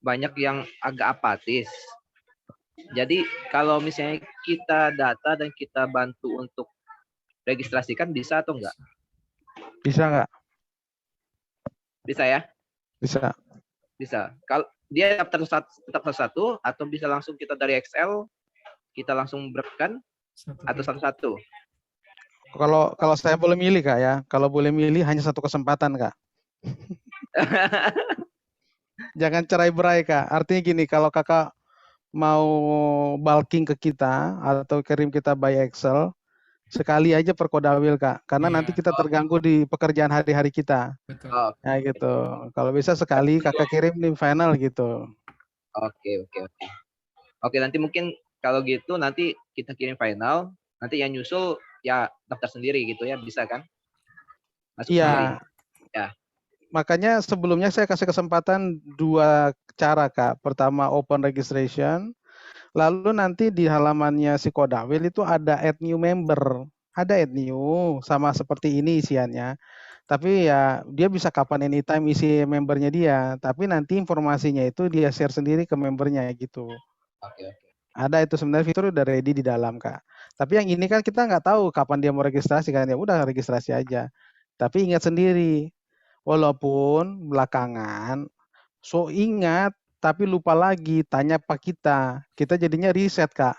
banyak yang agak apatis. Jadi kalau misalnya kita data dan kita bantu untuk registrasikan bisa atau enggak? Bisa nggak? Bisa ya? Bisa. Kalau dia tetap satu atau bisa langsung kita dari Excel kita langsung berekkan atau satu-satu? Kalau saya boleh milih Kak ya, kalau boleh milih hanya satu kesempatan Kak. Jangan cerai-berai Kak. Artinya gini, kalau Kakak mau bulking ke kita atau kirim kita by Excel, sekali aja per kodawil Kak. Karena nanti kita terganggu di pekerjaan hari-hari kita. Betul. Nah gitu. Kalau bisa sekali Kakak kirim di final gitu. Oke. Oke, nanti mungkin kalau gitu nanti kita kirim final, nanti yang nyusul ya daftar sendiri gitu ya, bisa kan? Iya. Ya. Makanya sebelumnya saya kasih kesempatan 2 cara Kak. Pertama open registration, lalu nanti di halamannya si Kodawil itu ada add new member. Ada add new, sama seperti ini isiannya. Tapi ya dia bisa kapan anytime isi membernya dia. Tapi nanti informasinya itu dia share sendiri ke membernya gitu. Oke. Ada itu sebenarnya fitur udah ready di dalam Kak. Tapi yang ini kan kita nggak tahu kapan dia mau registrasi kan, ya udah registrasi aja. Tapi ingat sendiri, walaupun belakangan ingat tapi lupa lagi tanya Pak kita jadinya riset Kak.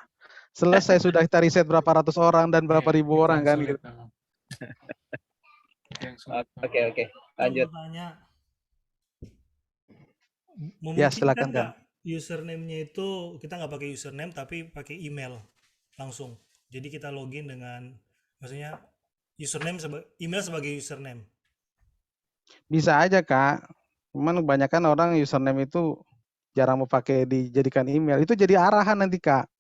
Selesai sudah kita riset berapa ratus orang dan berapa ribu orang kan gitu. Oke. Lanjut. Ya silakan Kak. Username-nya itu kita nggak pakai username tapi pakai email langsung. Jadi kita login dengan, maksudnya email sebagai username. Bisa aja Kak. Cuman kebanyakan orang username itu jarang mau pakai dijadikan email. Itu jadi arahan nanti Kak.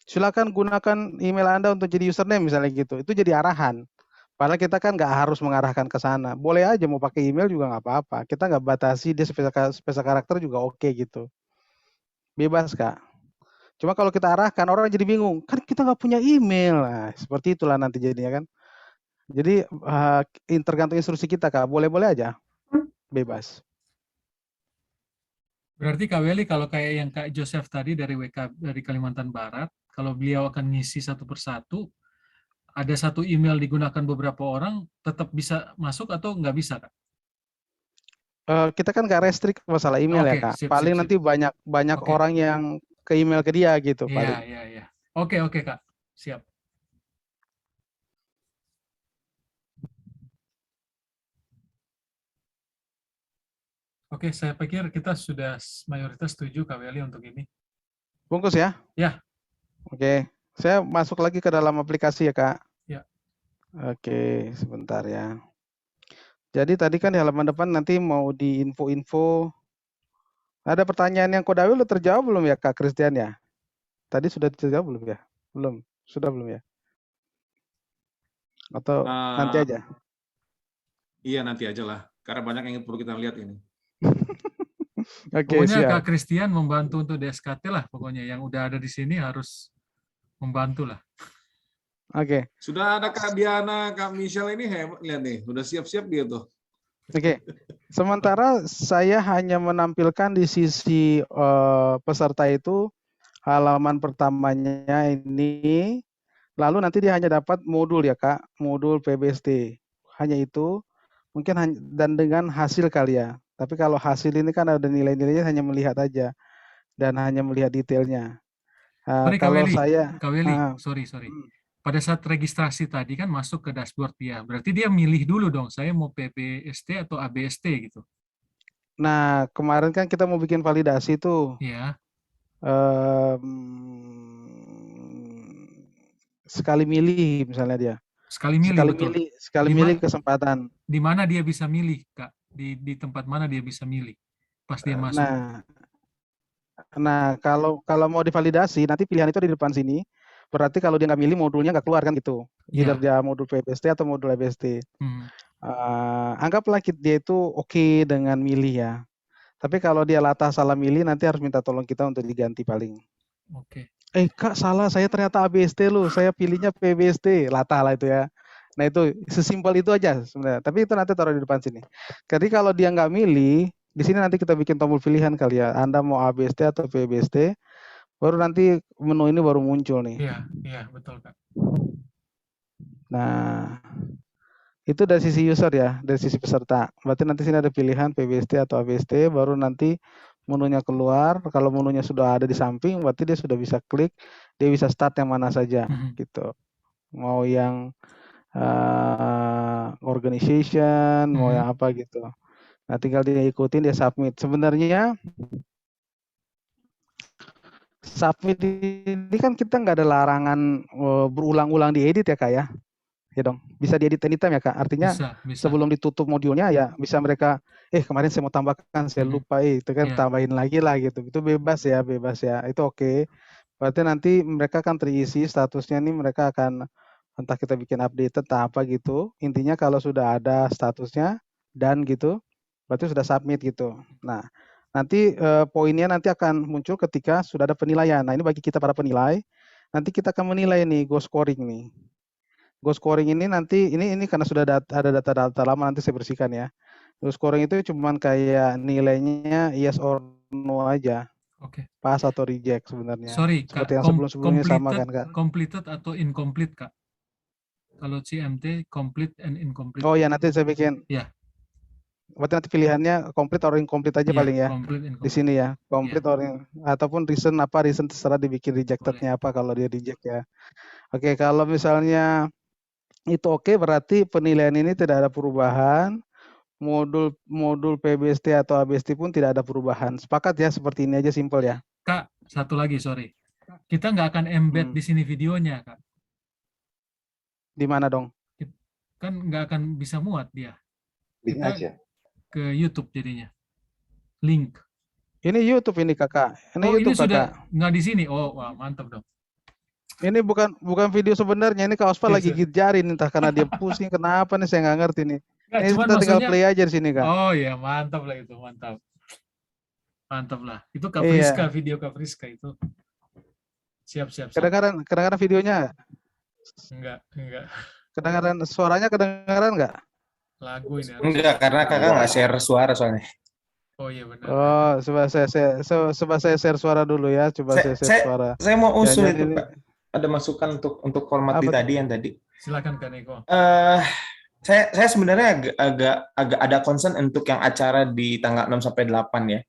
Silakan gunakan email Anda untuk jadi username misalnya gitu. Itu jadi arahan. Padahal kita kan nggak harus mengarahkan ke sana. Boleh aja mau pakai email juga nggak apa-apa. Kita nggak batasi dia spesial karakter juga oke gitu. Bebas Kak. Cuma kalau kita arahkan orang jadi bingung. Kan kita nggak punya email. Nah, seperti itulah nanti jadinya kan. Jadi tergantung instruksi kita Kak. Boleh-boleh aja. Bebas. Berarti Kak Welly kalau kayak yang Kak Joseph tadi dari dari Kalimantan Barat, kalau beliau akan ngisi satu persatu, ada satu email digunakan beberapa orang, tetap bisa masuk atau nggak bisa Kak? Kita kan nggak restrik masalah email ya Kak. Sip, Paling sip, nanti banyak Oke. orang yang ke email ke dia gitu Iya, paling. iya. Oke Kak, siap. Oke, saya pikir kita sudah mayoritas setuju Kak Welly untuk ini. Bungkus ya? Ya. Oke, saya masuk lagi ke dalam aplikasi ya Kak. Ya. Oke, sebentar ya. Jadi tadi kan di halaman depan nanti mau di info-info. Ada pertanyaan yang kodawil udah terjawab belum ya Kak Christian ya? Tadi sudah terjawab belum ya? Belum, sudah belum ya? Atau nanti aja? Iya nanti aja lah, karena banyak yang perlu kita lihat ini. Oke, Pokoknya siap. Kak Christian membantu untuk DSKT lah, pokoknya yang udah ada di sini harus membantu lah. Oke. Sudah ada Kak Diana, Kak Michelle ini hebat, lihat nih, udah siap-siap dia tuh. Oke. Sementara saya hanya menampilkan di sisi peserta itu halaman pertamanya ini, lalu nanti dia hanya dapat modul ya Kak, modul PBST. Hanya itu, mungkin dan dengan hasil kali ya. Tapi kalau hasil ini kan ada nilai-nilainya, hanya melihat aja dan hanya melihat detailnya. Sorry Kak Kalau Welly, saya, sorry. Pada saat registrasi tadi kan masuk ke dashboard dia, berarti dia milih dulu dong, saya mau PBST atau ABST gitu. Nah, kemarin kan kita mau bikin validasi tuh. Iya. Sekali milih misalnya dia. Sekali milih kesempatan. Di mana dia bisa milih, Kak? Di tempat mana dia bisa milih pas dia masuk? Nah, kalau mau divalidasi, nanti pilihan itu di depan sini. Berarti kalau dia nggak milih, modulnya nggak keluar kan gitu. Either dia modul PBST atau modul ABST. Anggaplah dia itu oke dengan milih ya. Tapi kalau dia latah salah milih, nanti harus minta tolong kita untuk diganti paling. Oke. Kak salah, saya ternyata ABST loh, saya pilihnya PBST, latah lah itu ya. Nah itu sesimpel itu aja sebenarnya. Tapi itu nanti taruh di depan sini. Jadi kalau dia nggak milih, di sini nanti kita bikin tombol pilihan kali ya. Anda mau ABST atau PBST, baru nanti menu ini baru muncul nih. Iya betul Kak. Nah itu dari sisi user ya, dari sisi peserta. Berarti nanti sini ada pilihan PBST atau ABST, baru nanti menunya keluar. Kalau menunya sudah ada di samping, berarti dia sudah bisa klik, dia bisa start yang mana saja gitu. Mau yang organization, mau yang apa gitu. Nah tinggal dia ikutin, dia submit. Sebenarnya submit ini kan kita nggak ada larangan berulang-ulang diedit ya Kak ya. Ya dong, bisa diedit anytime ya Kak. Artinya bisa. Sebelum ditutup modulnya ya bisa mereka, kemarin saya mau tambahkan, saya lupa, itu kan tambahin lagi lah gitu. Itu bebas ya, itu oke. Berarti nanti mereka kan terisi statusnya nih, mereka akan entah kita bikin update atau apa gitu. Intinya kalau sudah ada statusnya dan gitu, berarti sudah submit gitu. Nah, nanti poinnya nanti akan muncul ketika sudah ada penilaian. Nah, ini bagi kita para penilai, nanti kita akan menilai nih Go Scoring nih. Go Scoring ini nanti, ini karena sudah ada data-data lama, nanti saya bersihkan ya. Go Scoring itu cuman kayak nilainya yes or no aja. Oke. Pas atau reject sebenarnya. Sorry, seperti Kak, yang sebelum-sebelumnya sama kan Kak? Completed atau incomplete Kak? Kalau CMT complete and incomplete. Oh ya, nanti saya bikin. Ya. Berarti nanti pilihannya complete or incomplete aja paling ya. Di sini ya, complete or ataupun reason terserah dibikin rejectednya apa kalau dia reject ya. Oke, kalau misalnya itu oke, berarti penilaian ini tidak ada perubahan. Modul PBST atau ABST pun tidak ada perubahan. Sepakat ya, seperti ini aja, simple ya. Kak, satu lagi, sorry. Kita nggak akan embed di sini videonya, Kak. Di mana dong? Kan nggak akan bisa muat dia. Link kita aja. Ke YouTube jadinya. link. Ini YouTube ini kakak. Ini Oh, ini YouTube sudah kakak. nggak di sini. Oh, wah, mantap dong. Ini bukan video sebenarnya. Ini Kak Ospal Iya, lagi iya. gigit jari nih, entah karena dia pusing kenapa nih saya nggak ngerti nih. Nggak, Ini cuman kita tinggal maksudnya, play aja di sini kak. oh ya, mantap lah itu, mantap. Mantap lah. Itu Kak Iya. Friska, video Kak Friska itu. Siap. Kedengaran videonya? Enggak. Kedengaran suaranya kedengaran nggak? Lagu ini harus. Enggak, karena kakak nggak share suara soalnya. Oh iya benar. Oh, coba saya share suara dulu ya. Coba saya share suara. Saya mau usul Jangan itu, ini- Pak. Ada masukan untuk format Apa tadi yang tadi. Silakan Kak Niko. Saya sebenarnya agak ada concern untuk yang acara di tanggal 6 sampai 8 ya.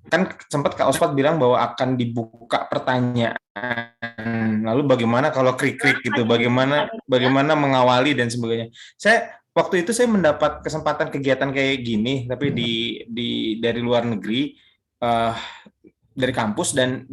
Kan sempat Kak Oswald bilang bahwa akan dibuka pertanyaan. Lalu bagaimana kalau krik-krik gitu? Bagaimana mengawali dan sebagainya. Waktu itu saya mendapat kesempatan kegiatan kayak gini, tapi dari luar negeri, dari kampus dan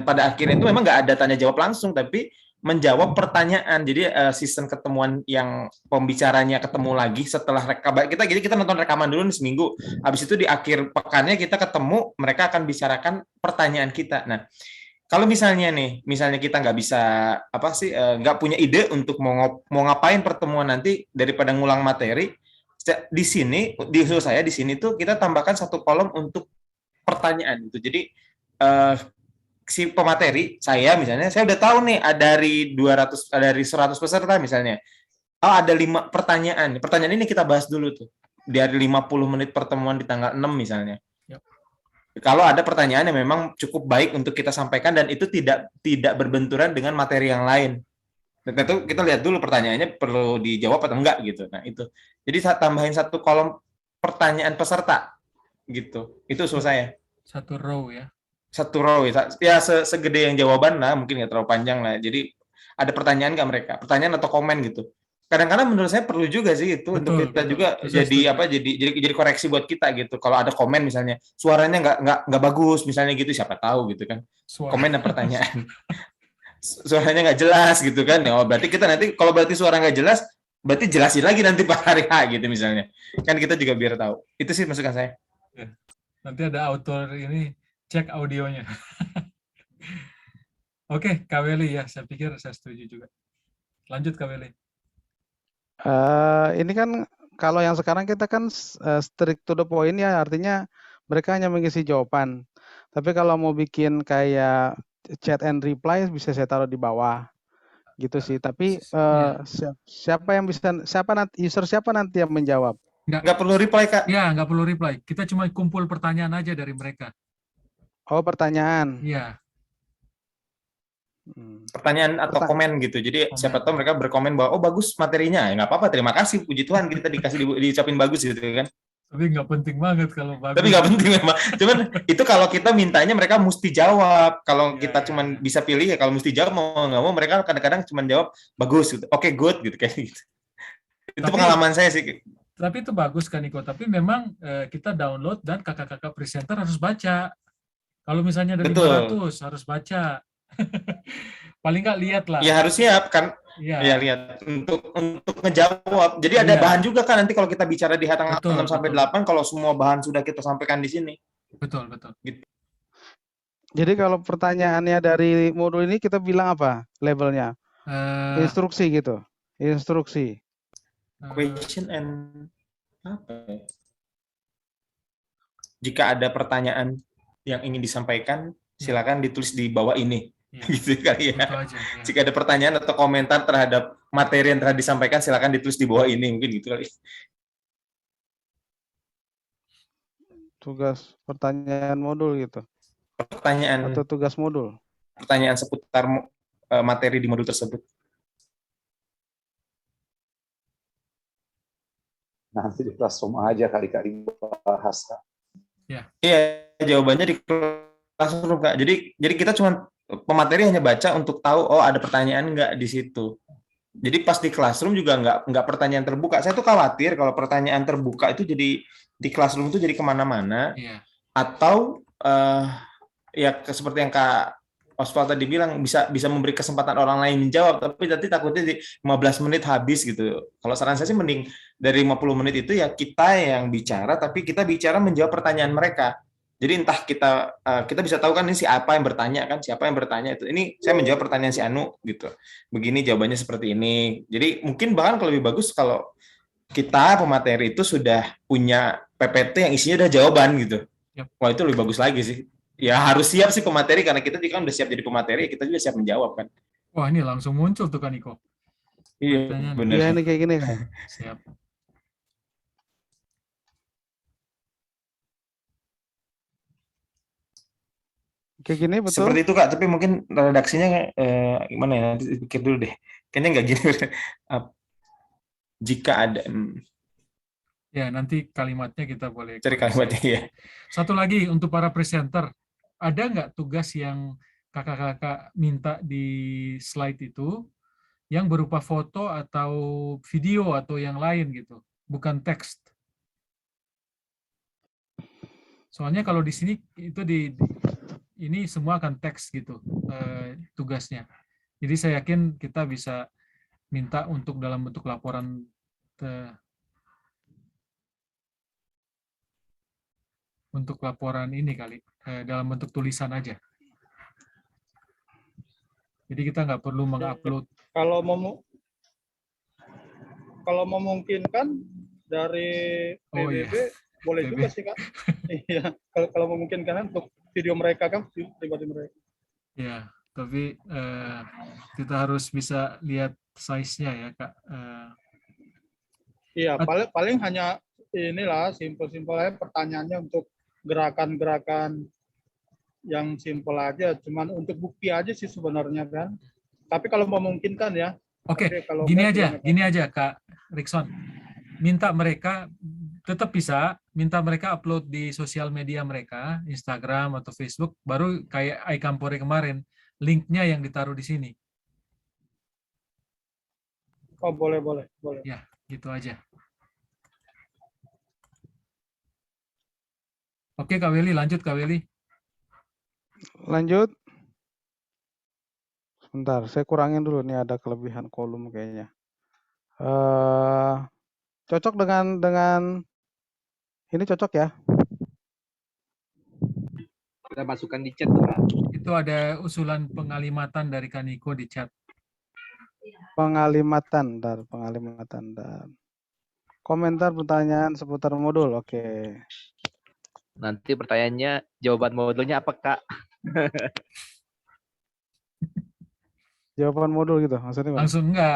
pada akhirnya itu memang nggak ada tanya jawab langsung, tapi menjawab pertanyaan. Jadi sistem ketemuan yang pembicaranya ketemu lagi setelah rekaman kita nonton rekaman dulu nih seminggu. Habis itu di akhir pekannya kita ketemu, mereka akan bicarakan pertanyaan kita. Nah, kalau misalnya kita nggak bisa nggak punya ide untuk mau ngapain pertemuan nanti daripada ngulang materi, di sini di usul saya di sini tuh kita tambahkan satu kolom untuk pertanyaan gitu. Jadi si pemateri saya misalnya, saya udah tahu nih dari 100 peserta misalnya, ada 5 pertanyaan. Pertanyaan ini kita bahas dulu tuh dari 50 menit pertemuan di tanggal 6 misalnya. Yep. Kalau ada pertanyaan yang memang cukup baik untuk kita sampaikan dan itu tidak berbenturan dengan materi yang lain. Dan itu kita lihat dulu pertanyaannya perlu dijawab atau enggak gitu. Nah, itu. Jadi saya tambahin satu kolom pertanyaan peserta gitu. Itu usul saya. Satu row ya. Satu row ya segede yang jawaban lah, mungkin nggak terlalu panjang lah. Jadi ada pertanyaan nggak mereka? Pertanyaan atau komen gitu. Kadang-kadang menurut saya perlu juga sih itu untuk kita juga jadi koreksi buat kita gitu. Kalau ada komen misalnya suaranya nggak bagus misalnya gitu, siapa tahu gitu kan. Komen dan pertanyaan. Suaranya nggak jelas gitu kan. Oh, berarti kita nanti kalau berarti suara nggak jelas, berarti jelasin lagi nanti Pak hari gitu misalnya. Kan kita juga biar tahu. Itu sih masukan saya. Nanti ada autor ini cek audionya. Oke, Kak Weli ya, saya pikir saya setuju juga. Lanjut Kak Weli. Ini kan kalau yang sekarang kita kan strict to the point ya, artinya mereka hanya mengisi jawaban. Tapi kalau mau bikin kayak chat and reply bisa saya taruh di bawah gitu sih. Tapi siapa nanti yang menjawab? Nggak perlu reply Kak. Ya, nggak perlu reply. Kita cuma kumpul pertanyaan aja dari mereka. Oh, pertanyaan. Iya. Pertanyaan atau komen gitu. Jadi siapa tahu mereka berkomen bahwa oh bagus materinya, ya nggak apa-apa. Terima kasih, puji Tuhan kita diucapin bagus gitu kan. Tapi nggak penting banget kalau bagus. Tapi nggak penting memang. Cuman itu kalau kita mintanya mereka mesti jawab. Kalau kita cuma bisa pilih ya kalau mesti jawab mau nggak mau mereka kadang-kadang cuma jawab bagus gitu. Oke, good gitu kayak gitu. Itu pengalaman saya sih. Tapi itu bagus kan Niko. Tapi memang kita download dan kakak-kakak presenter harus baca. Kalau misalnya ada 500 harus baca. Paling nggak lihat lah. Ya harus siap kan. Ya lihat untuk ngejawab. Jadi ada bahan juga kan nanti kalau kita bicara di tanggal 6 sampai 8 kalau semua bahan sudah kita sampaikan di sini. Betul. Gitu. Jadi kalau pertanyaannya dari modul ini kita bilang apa labelnya? Instruksi gitu. Instruksi. Question and apa? Jika ada pertanyaan yang ingin disampaikan, silakan ditulis di bawah ini. Gitu kali ya. Jika ada pertanyaan atau komentar terhadap materi yang telah disampaikan, silakan ditulis di bawah ini, mungkin gitu kali. Tugas pertanyaan modul gitu. Pertanyaan atau tugas modul. Pertanyaan seputar materi di modul tersebut. Nanti di Classroom aja kali-kali bahas Kak. Iya, jawabannya di Classroom Kak. Jadi kita cuma pemateri hanya baca untuk tahu oh ada pertanyaan nggak di situ. Jadi pas di Classroom juga nggak pertanyaan terbuka. Saya tuh khawatir kalau pertanyaan terbuka itu jadi di Classroom itu jadi kemana-mana. Atau ya seperti yang Kak Oswald tadi bilang bisa memberi kesempatan orang lain menjawab, tapi nanti takutnya di 15 menit habis gitu. Kalau saran saya sih mending dari 50 menit itu ya kita yang bicara, tapi kita bicara menjawab pertanyaan mereka. Jadi entah kita bisa tahu kan ini siapa yang bertanya kan, siapa yang bertanya itu. Ini saya menjawab pertanyaan si Anu gitu. Begini jawabannya seperti ini. Jadi mungkin bahkan kalau lebih bagus kalau kita pemateri itu sudah punya PPT yang isinya udah jawaban gitu. Yep. Wah itu lebih bagus lagi sih. Ya harus siap sih pemateri karena kita juga kan udah siap jadi pemateri, kita juga siap menjawab kan. Wah ini langsung muncul tuh kan Niko. Iya benar. Iya ini kayak gini kan. Siap. Kayak gini betul. Seperti itu Kak, tapi mungkin redaksinya gimana ya? Nanti pikir dulu deh. Kayaknya nggak gini. Jika ada. Ya nanti kalimatnya kita boleh Cari kalimatnya ya. Satu lagi untuk para presenter, ada nggak tugas yang kakak-kakak minta di slide itu yang berupa foto atau video atau yang lain gitu, bukan teks. Soalnya kalau di sini itu ini semua akan teks gitu tugasnya. Jadi saya yakin kita bisa minta untuk dalam bentuk laporan untuk laporan ini kali dalam bentuk tulisan aja. Jadi kita nggak perlu mengupload. Kalau memungkinkan dari PBB boleh PBB. Juga sih Kak. Iya, kalau memungkinkan untuk video mereka kan pribadi mereka. Ya, tapi kita harus bisa lihat size-nya ya Kak. Iya, paling hanya inilah simpel-simpel aja pertanyaannya untuk gerakan-gerakan yang simpel aja, cuman untuk bukti aja sih sebenarnya kan. Tapi kalau memungkinkan ya. Oke, gini aja Kak Rickson. Minta mereka tetap bisa, minta mereka upload di sosial media mereka, Instagram atau Facebook, baru kayak iKampori kemarin, linknya yang ditaruh di sini. Oh, boleh. Ya, gitu aja. Oke, Kak Weli, lanjut Kak Weli. Lanjut. Sebentar, saya kurangin dulu nih ada kelebihan kolom kayaknya. Cocok dengan ini cocok ya? Kita masukkan di chat Kak. Itu ada usulan pengalimatan dari Kaniko di chat. Pengalimatan dan komentar pertanyaan seputar modul. Oke. Nanti pertanyaannya jawaban modulnya apa Kak? Jawaban modul gitu maksudnya?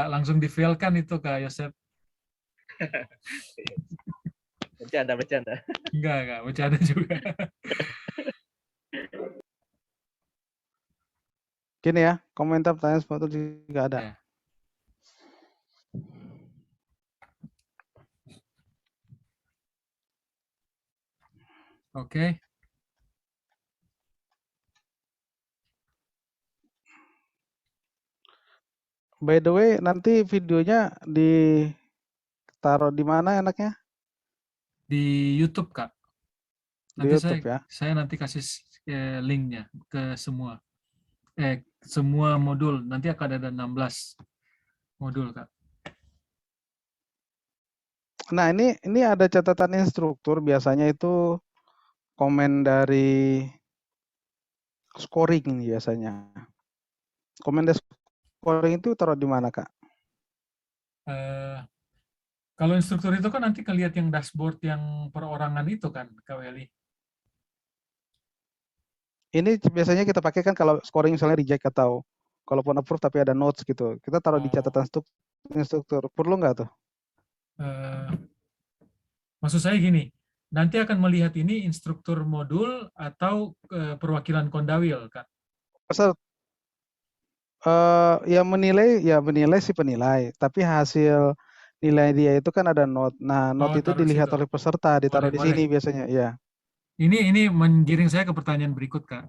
Langsung di-filekan itu Kak Yosep. Bercanda. Enggak, bercanda juga. Gini ya, komentar pertanyaan seputar juga ada. Ya. Oke. By the way, nanti videonya ditaruh di mana enaknya? Di YouTube, Kak. Nanti saya nanti kasih linknya ke semua. Semua modul. Nanti akan ada 16 modul, Kak. Nah, ini ada catatan instruktur. Biasanya itu komen dari scoring biasanya. Komen dari scoring itu taruh di mana, Kak? Kalau instruktur itu kan nanti lihat yang dashboard yang perorangan itu kan, Kak Weli. Ini biasanya kita pakai kan kalau scoring misalnya reject atau kalaupun approve tapi ada notes gitu. Kita taruh di catatan instruktur. Perlu nggak tuh? Maksud saya gini, nanti akan melihat ini instruktur modul atau perwakilan Kondawil, Kak? Ya menilai si penilai, tapi hasil nilai dia itu kan ada note. Nah, note itu dilihat oleh peserta, ditaruh di sini biasanya, ya. Ini menggiring saya ke pertanyaan berikut, Kak.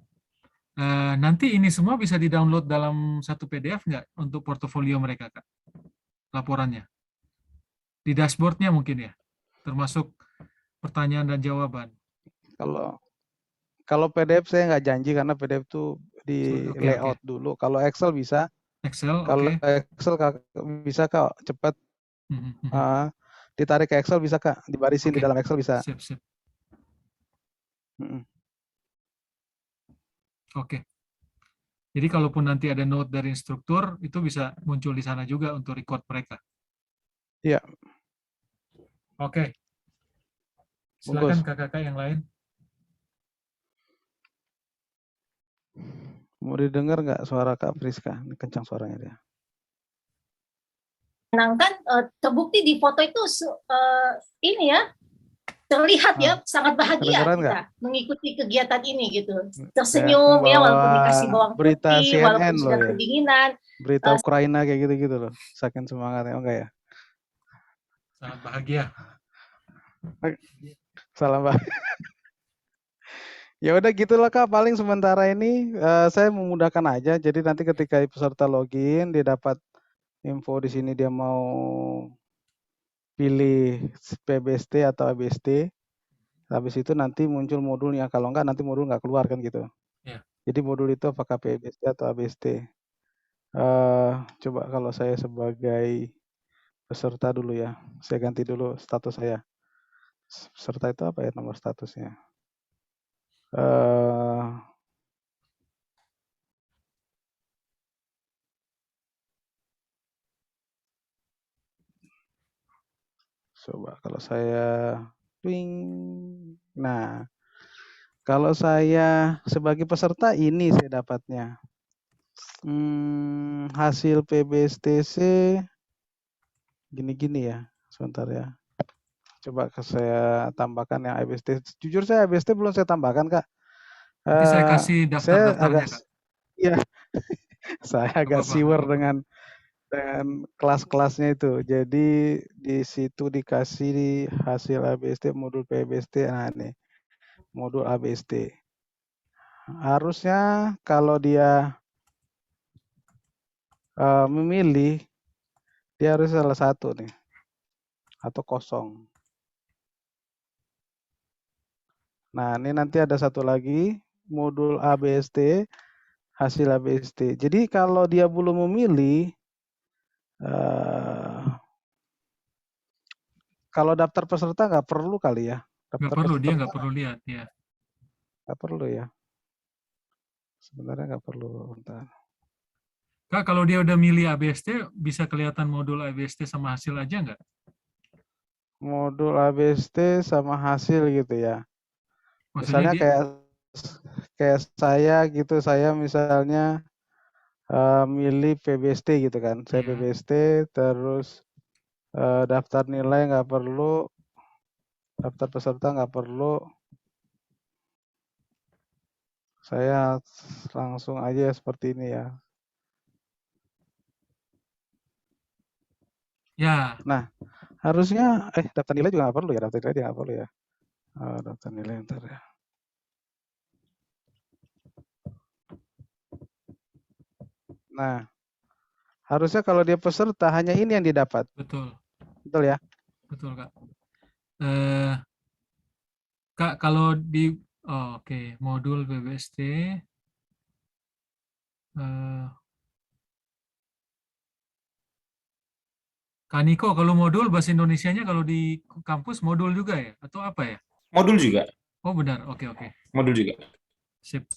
Nanti ini semua bisa di-download dalam satu PDF nggak untuk portofolio mereka, Kak? Laporannya. Di dashboard-nya mungkin ya, termasuk pertanyaan dan jawaban. Kalau PDF saya nggak janji karena PDF itu di layout dulu. Kalau Excel bisa. Excel, kalau Excel bisa Kak cepat. ditarik ke Excel bisa Kak, dibarisin di Oke. dalam Excel bisa. Sip, sip. Mm-mm. Oke. Jadi kalaupun nanti ada note dari instruktur, itu bisa muncul di sana juga untuk record mereka. Iya, Oke. bagus. Silakan kakak-kakak yang lain. Mau didengar nggak suara Kak Priska? Ini kencang suaranya dia. Menyenangkan, terbukti di foto itu ini ya, terlihat ya sangat bahagia kedengeran kita nggak? mengikuti kegiatan ini gitu. Kayak Tersenyum ya walaupun membawa dikasih bawang berita putih, walaupun CNN loh sudah ya. kedinginan. Berita Ukraina kayak gitu-gitu loh. Saking semangatnya, oh enggak ya? Sangat bahagia. Salam Pak. Ya udah gitulah Kak, paling sementara ini saya memudahkan aja. Jadi nanti ketika peserta login, dia dapat info di sini dia mau pilih PBST atau ABST. Habis itu nanti muncul modulnya. Kalau enggak nanti modul nggak keluar kan gitu. Ya. Jadi modul itu apakah PBST atau ABST. Coba kalau saya sebagai peserta dulu ya. Saya ganti dulu status saya. Peserta itu apa ya nomor statusnya? Coba kalau saya nah kalau saya sebagai peserta ini saya dapatnya hasil PBSTC gini-gini ya, sebentar ya, coba saya tambahkan yang ABST. Jujur saya ABST belum saya tambahkan Kak. Nanti saya kasih daftar-daftarnya Kak. Iya, saya agak siwer dengan kelas-kelasnya itu. Jadi di situ dikasih hasil ABST modul PBST. Nah ini modul ABST. Harusnya kalau dia memilih, dia harus salah satu nih atau kosong. Nah ini nanti ada satu lagi modul ABST, hasil ABST. Jadi kalau dia belum memilih, kalau daftar peserta nggak perlu kali ya. Nggak perlu, dia nggak perlu lihat ya. Nggak perlu ya. Sebenarnya nggak perlu. Bentar. Kak, kalau dia udah milih ABST, bisa kelihatan modul ABST sama hasil aja nggak? Modul ABST sama hasil gitu ya. Maksudnya Misalnya kayak saya gitu, saya misalnya milih PBST gitu kan. Saya PBST terus daftar nilai nggak perlu, daftar peserta nggak perlu. Saya langsung aja seperti ini ya. Ya. Nah, harusnya daftar nilai juga nggak perlu ya, daftar nilai dia nggak perlu ya. Daftar nilai ntar ya. Nah, harusnya kalau dia peserta hanya ini yang didapat. Betul. Betul ya? Betul Kak. Kak, kalau di oke, modul PBST Kak Niko, kalau modul bahasa Indonesianya kalau di kampus modul juga ya? Atau apa ya? Modul juga. Oh benar, oke. Modul juga. Sip.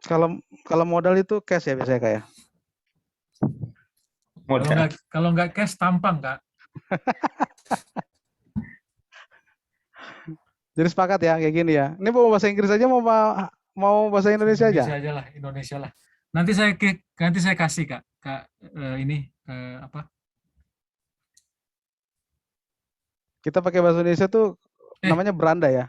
Kalau modal itu cash ya biasanya Kak ya? Kalau nggak cash tampang Kak. Jadi sepakat ya kayak gini ya. Ini mau bahasa Inggris aja mau bahasa Indonesia aja? Indonesia lah. Nanti saya kasih Kak ini apa? Kita pakai bahasa Indonesia tuh namanya beranda ya.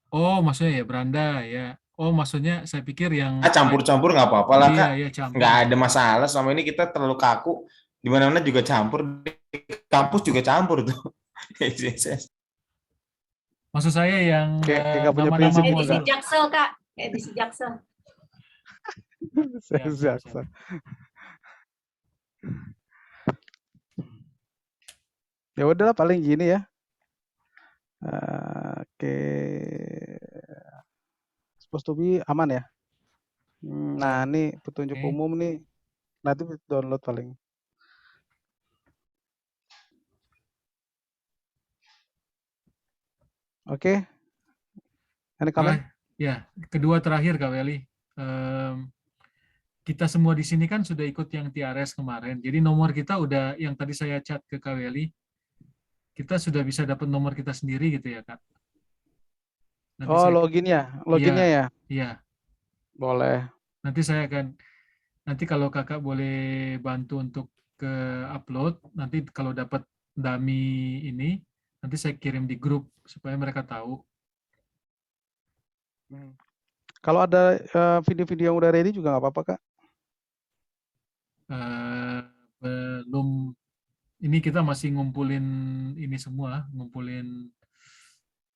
Oh, maksudnya ya beranda ya. Oh, maksudnya saya pikir yang campur-campur nggak apa-apa lah Kak. Iya, campur. Nggak ada masalah. Selama ini kita terlalu kaku. Di mana-mana juga campur. Di kampus juga campur tuh. Maksud saya yang nama-nama modul. Edisi Jaksel Kak. Edisi Jaksel. Jaksel. Ya udahlah paling gini ya. Oke. Supposed to be aman ya. Nah, ini petunjuk umum nih. Nanti download paling. Oke, any comment? Ya, kedua terakhir Kak Weli. Kita semua di sini kan sudah ikut yang TRS kemarin. Jadi nomor kita udah yang tadi saya chat ke Kak Weli, kita sudah bisa dapat nomor kita sendiri gitu ya Kak. Nanti Oh, saya, loginnya ya? Iya. Boleh. Nanti kalau kakak boleh bantu untuk ke upload, nanti kalau dapat dummy ini, nanti saya kirim di grup supaya mereka tahu. Kalau ada video-video yang udah ready juga nggak apa-apa Kak? Belum, ini kita masih ngumpulin ini semua, ngumpulin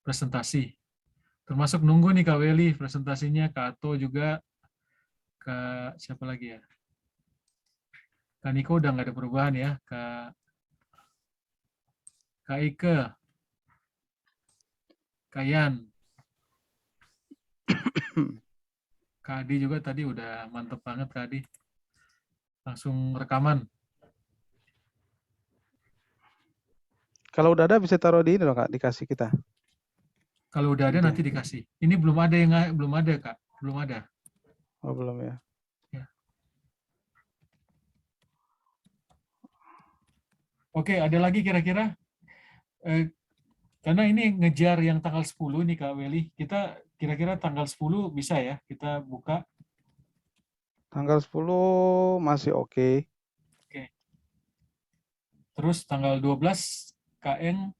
presentasi. Termasuk nunggu nih Kak Weli presentasinya, Kak Ato juga, Kak siapa lagi ya? Kak Niko udah nggak ada perubahan ya, Kak Ike, Kak Yan, Kak Adi juga tadi udah mantep banget Kak Adi. Langsung rekaman. Kalau udah ada bisa taruh di ini dong Kak, dikasih kita. Kalau udah ada nanti dikasih. Ini belum ada Kak, belum ada. Oh belum ya. Ya. Oke, ada lagi kira-kira? Karena ini ngejar yang tanggal 10 nih Kak Weli. Kita kira-kira tanggal 10 bisa ya kita buka? Tanggal 10 masih oke. Oke. Terus tanggal 12 KN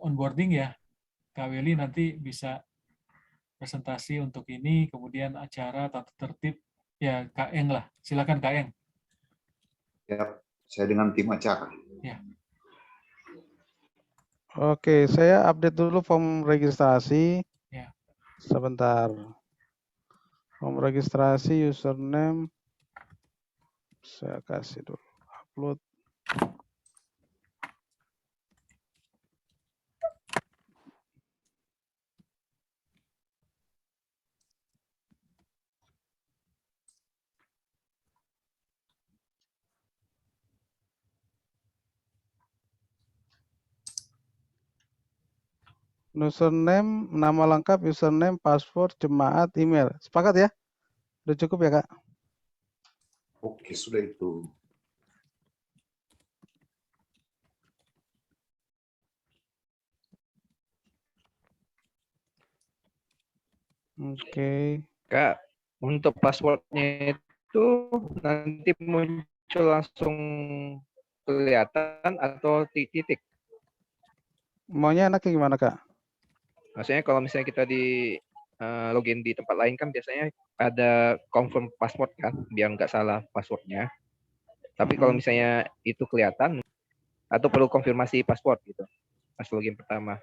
onboarding ya. Kak Weli nanti bisa presentasi untuk ini, kemudian acara tata tertib ya Kak Eng lah. Silakan Kak Eng. Ya, saya dengan tim acara. Ya. Oke, saya update dulu form registrasi. Ya. Sebentar. Form registrasi, username. Saya kasih dulu. Upload. Username, nama lengkap, username, password, jemaat, email. Sepakat ya? Udah cukup ya Kak? Oke, sudah itu. Oke. Kak, untuk passwordnya itu nanti muncul langsung kelihatan atau titik-titik? Maunya enaknya gimana Kak? Maksudnya kalau misalnya kita di login di tempat lain kan biasanya ada confirm password kan, biar nggak salah passwordnya. Tapi kalau misalnya itu kelihatan, atau perlu konfirmasi password gitu, pas login pertama.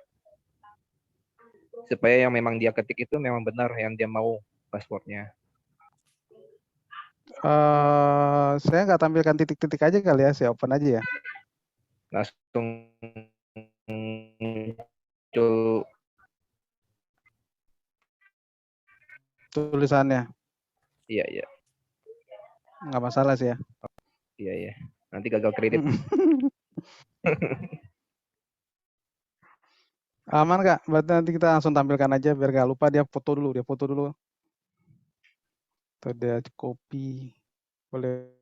Supaya yang memang dia ketik itu memang benar yang dia mau passwordnya. Saya nggak tampilkan titik-titik aja kali ya, saya open aja ya. Langsung muncul tulisannya. Iya, iya. Nggak masalah sih ya. Iya, iya. Nanti gagal kredit. Aman Kak, berarti nanti kita langsung tampilkan aja biar nggak lupa. Dia foto dulu. Tuh dia copy. Boleh.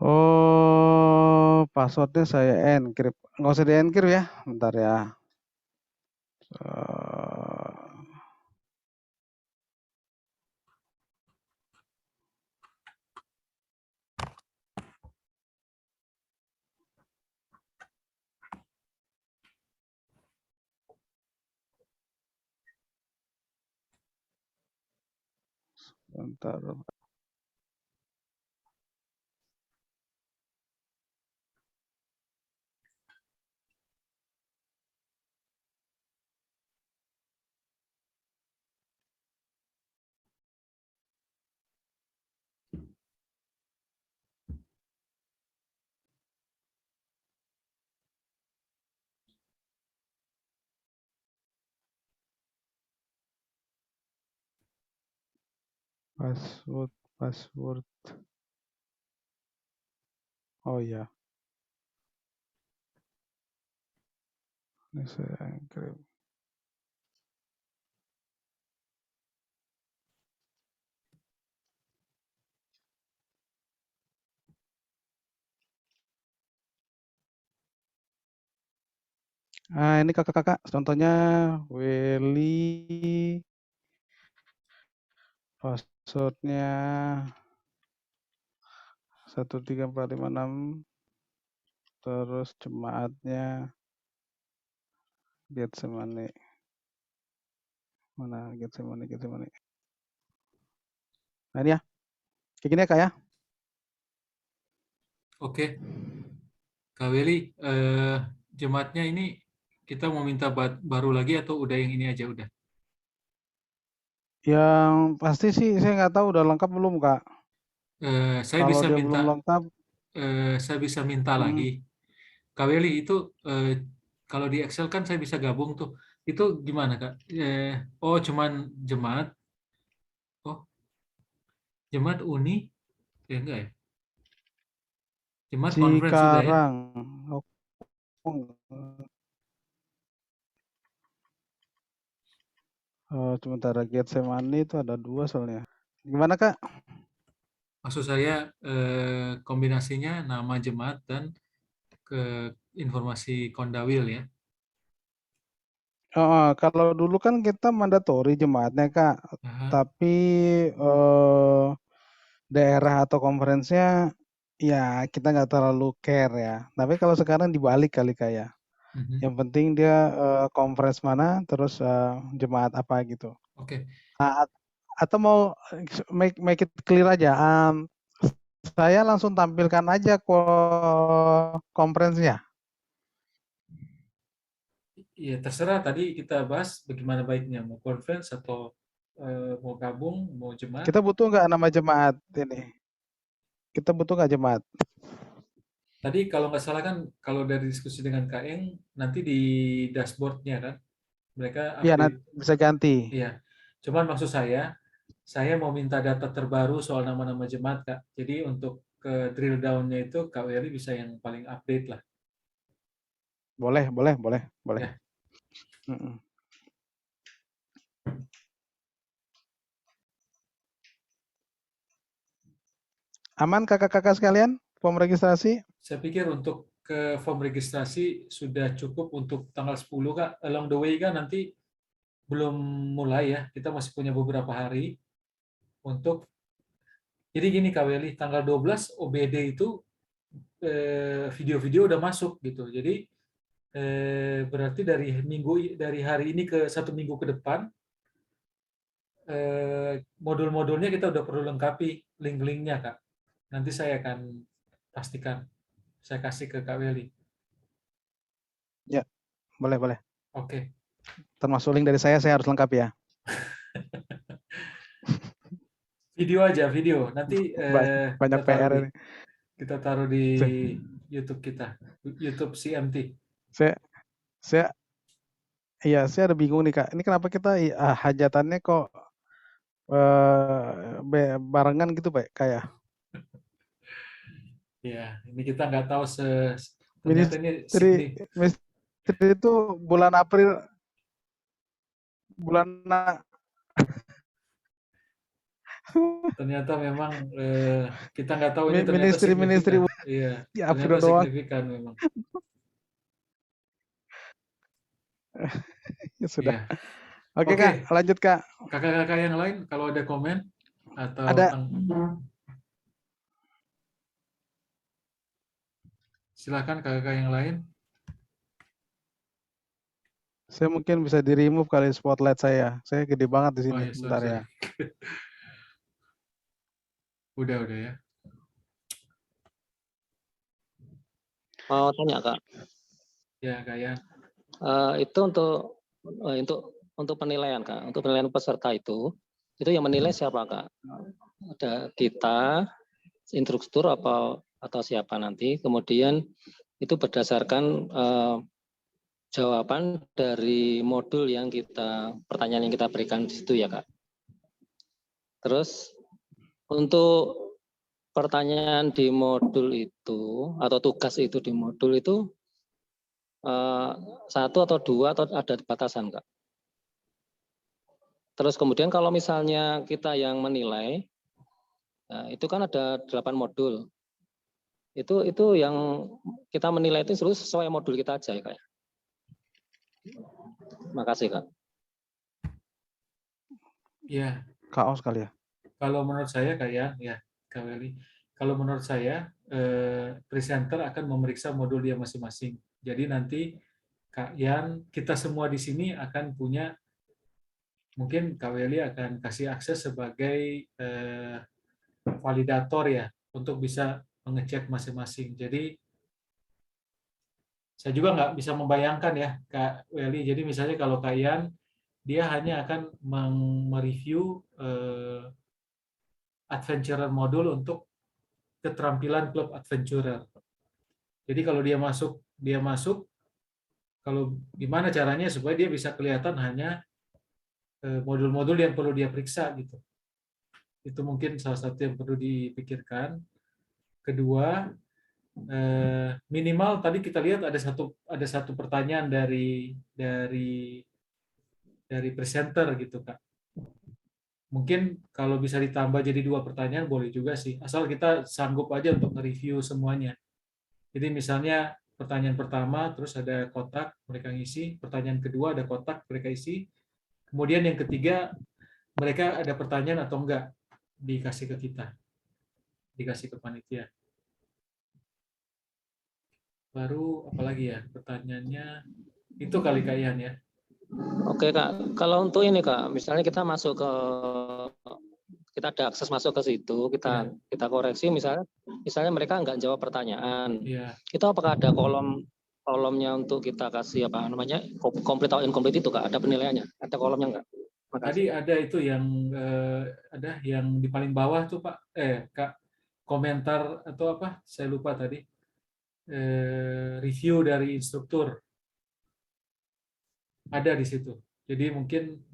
Oh, passwordnya saya encrypt. Nggak usah di-encrypt ya. Bentar ya. Bentar. Password. Oh iya. Ini saya encrypt. Ini kakak-kakak, contohnya Willy, passwordnya 13456, terus jemaatnya Getsemani. Mana Getsemani. Nah ini ya, kayak gini ya kak ya. Oke, Kak Willy, jemaatnya ini kita mau minta baru lagi atau udah yang ini aja udah? Yang pasti sih saya nggak tahu udah lengkap belum kak. Saya Kalau bisa dia minta, belum lengkap, saya bisa minta lagi. Kak Willy itu kalau di Excel kan saya bisa gabung tuh. Itu gimana kak? Oh cuman jemaat. Oh jemaat Uni? Ya enggak ya? Jemaat conference sudah ya? Cikarang. Sementara Getsemani itu ada 2 soalnya. Gimana kak? Maksud saya kombinasinya nama jemaat dan ke informasi Kondawil ya. Kalau dulu kan kita mandatori jemaatnya kak, tapi daerah atau konferensinya ya kita nggak terlalu care ya. Tapi kalau sekarang dibalik kali kak ya. Yang penting dia conference mana, terus jemaat apa gitu. Oke. Atau mau make it clear aja. Saya langsung tampilkan aja konferensinya. Iya terserah, tadi kita bahas bagaimana baiknya, mau conference atau mau gabung, mau jemaat. Kita butuh nggak nama jemaat ini? Kita butuh nggak jemaat? Tadi kalau nggak salah kan, kalau dari diskusi dengan Kak Eng, nanti di dashboardnya kan, mereka Iya, update. bisa ganti. Iya, cuman maksud saya mau minta data terbaru soal nama-nama jemaat Kak. Jadi untuk ke drill down-nya itu Kak Weli bisa yang paling update lah. Boleh. Ya. Aman kakak-kakak sekalian, form registrasi? Saya pikir untuk ke form registrasi sudah cukup untuk tanggal 10 Kak. Along the way kan nanti belum mulai ya, kita masih punya beberapa hari untuk. Jadi gini Kak Weli, tanggal 12 OBD itu video-video udah masuk gitu. Jadi berarti dari hari ini ke 1 minggu ke depan modul-modulnya kita udah perlu lengkapi link-linknya Kak. Nanti saya akan pastikan, saya kasih ke Kak Weli. Ya, boleh. Oke. Termasuk link dari saya harus lengkap ya. Video aja, video. Nanti banyak PR ini. Kita taruh di YouTube kita, YouTube CMT. Saya ada bingung nih Kak. Ini kenapa kita hajatannya kok barengan gitu Pak kayak? Ya, ini kita nggak tahu ternyata ini Ministry itu bulan April Ternyata memang kita nggak tahu ini ternyata Ministry-ministry signifikan. Iya, di ternyata April doang. signifikan memang. Ya sudah. Iya. Oke, Oke. Kak, lanjut Kak. Kakak-kakak yang lain kalau ada komen atau Ada. Silakan kakak yang lain. Saya mungkin bisa di-remove kali spotlight saya. Saya gede banget di sini. Oh, ya, Bentar ya. Udah ya. Mau tanya Kak. Ya, Kak ya. Itu untuk penilaian Kak, untuk penilaian peserta itu yang menilai siapa Kak? Ada kita, instruktur atau siapa nanti? Kemudian itu berdasarkan jawaban dari modul yang pertanyaan yang kita berikan di situ ya Kak. Terus untuk pertanyaan di modul itu atau tugas itu di modul itu 1 atau 2 atau ada batasan Kak? Terus kemudian kalau misalnya kita yang menilai, itu kan ada 8 modul. Itu yang kita menilai itu sesuai modul kita aja ya Kak. Makasih Kak. Ya. Kaos kali ya. Kalau menurut saya Kak ya Kak Weli. Kalau menurut saya presenter akan memeriksa modul dia masing-masing. Jadi nanti Kak Yan, kita semua di sini akan punya, mungkin Kak Weli akan kasih akses sebagai validator ya, untuk bisa mengecek masing-masing. Jadi saya juga nggak bisa membayangkan ya Kak Weli. Jadi misalnya kalau Kak Yan, dia hanya akan mereview adventurer modul untuk keterampilan klub adventurer. Jadi kalau dia masuk, kalau gimana caranya supaya dia bisa kelihatan hanya modul-modul yang perlu dia periksa gitu. Itu mungkin salah satu yang perlu dipikirkan. Kedua, minimal tadi kita lihat ada satu pertanyaan dari presenter gitu Kak. Mungkin kalau bisa ditambah jadi 2 pertanyaan boleh juga sih, asal kita sanggup aja untuk nge-review semuanya. Jadi misalnya pertanyaan pertama terus ada kotak mereka ngisi, pertanyaan kedua ada kotak mereka isi, kemudian yang ketiga mereka ada pertanyaan atau enggak dikasih ke kita, dikasih ke panitia. Baru apalagi ya pertanyaannya itu kali Kak Yan ya. Oke Kak, kalau untuk ini Kak, misalnya kita ada akses masuk ke situ, kita koreksi misalnya mereka nggak jawab pertanyaan, itu apakah ada kolomnya untuk kita kasih complete atau incomplete itu Kak, ada penilaiannya, ada kolomnya nggak? Tadi ada itu yang ada yang di paling bawah tuh Pak, Kak, komentar atau apa? Saya lupa tadi. Review dari instruktur. Ada di situ. Jadi mungkin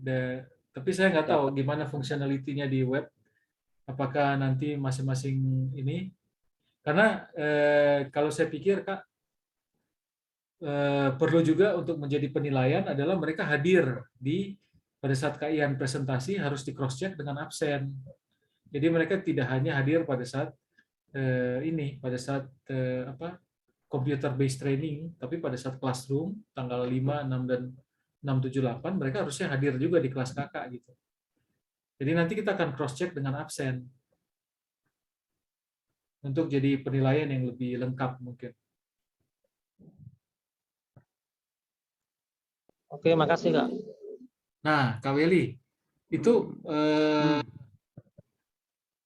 tapi saya nggak tahu gimana fungsionalitinya di web. Apakah nanti masing-masing ini? Karena kalau saya pikir Kak, perlu juga untuk menjadi penilaian adalah mereka hadir pada saat Kak Ian presentasi harus di cross check dengan absen. Jadi mereka tidak hanya hadir pada saat computer based training, tapi pada saat classroom tanggal 5, 6 dan 6, 7, 8 mereka harusnya hadir juga di kelas kakak gitu. Jadi nanti kita akan cross check dengan absen untuk jadi penilaian yang lebih lengkap mungkin. Oke, makasih Kak. Nah, Kak Weli, itu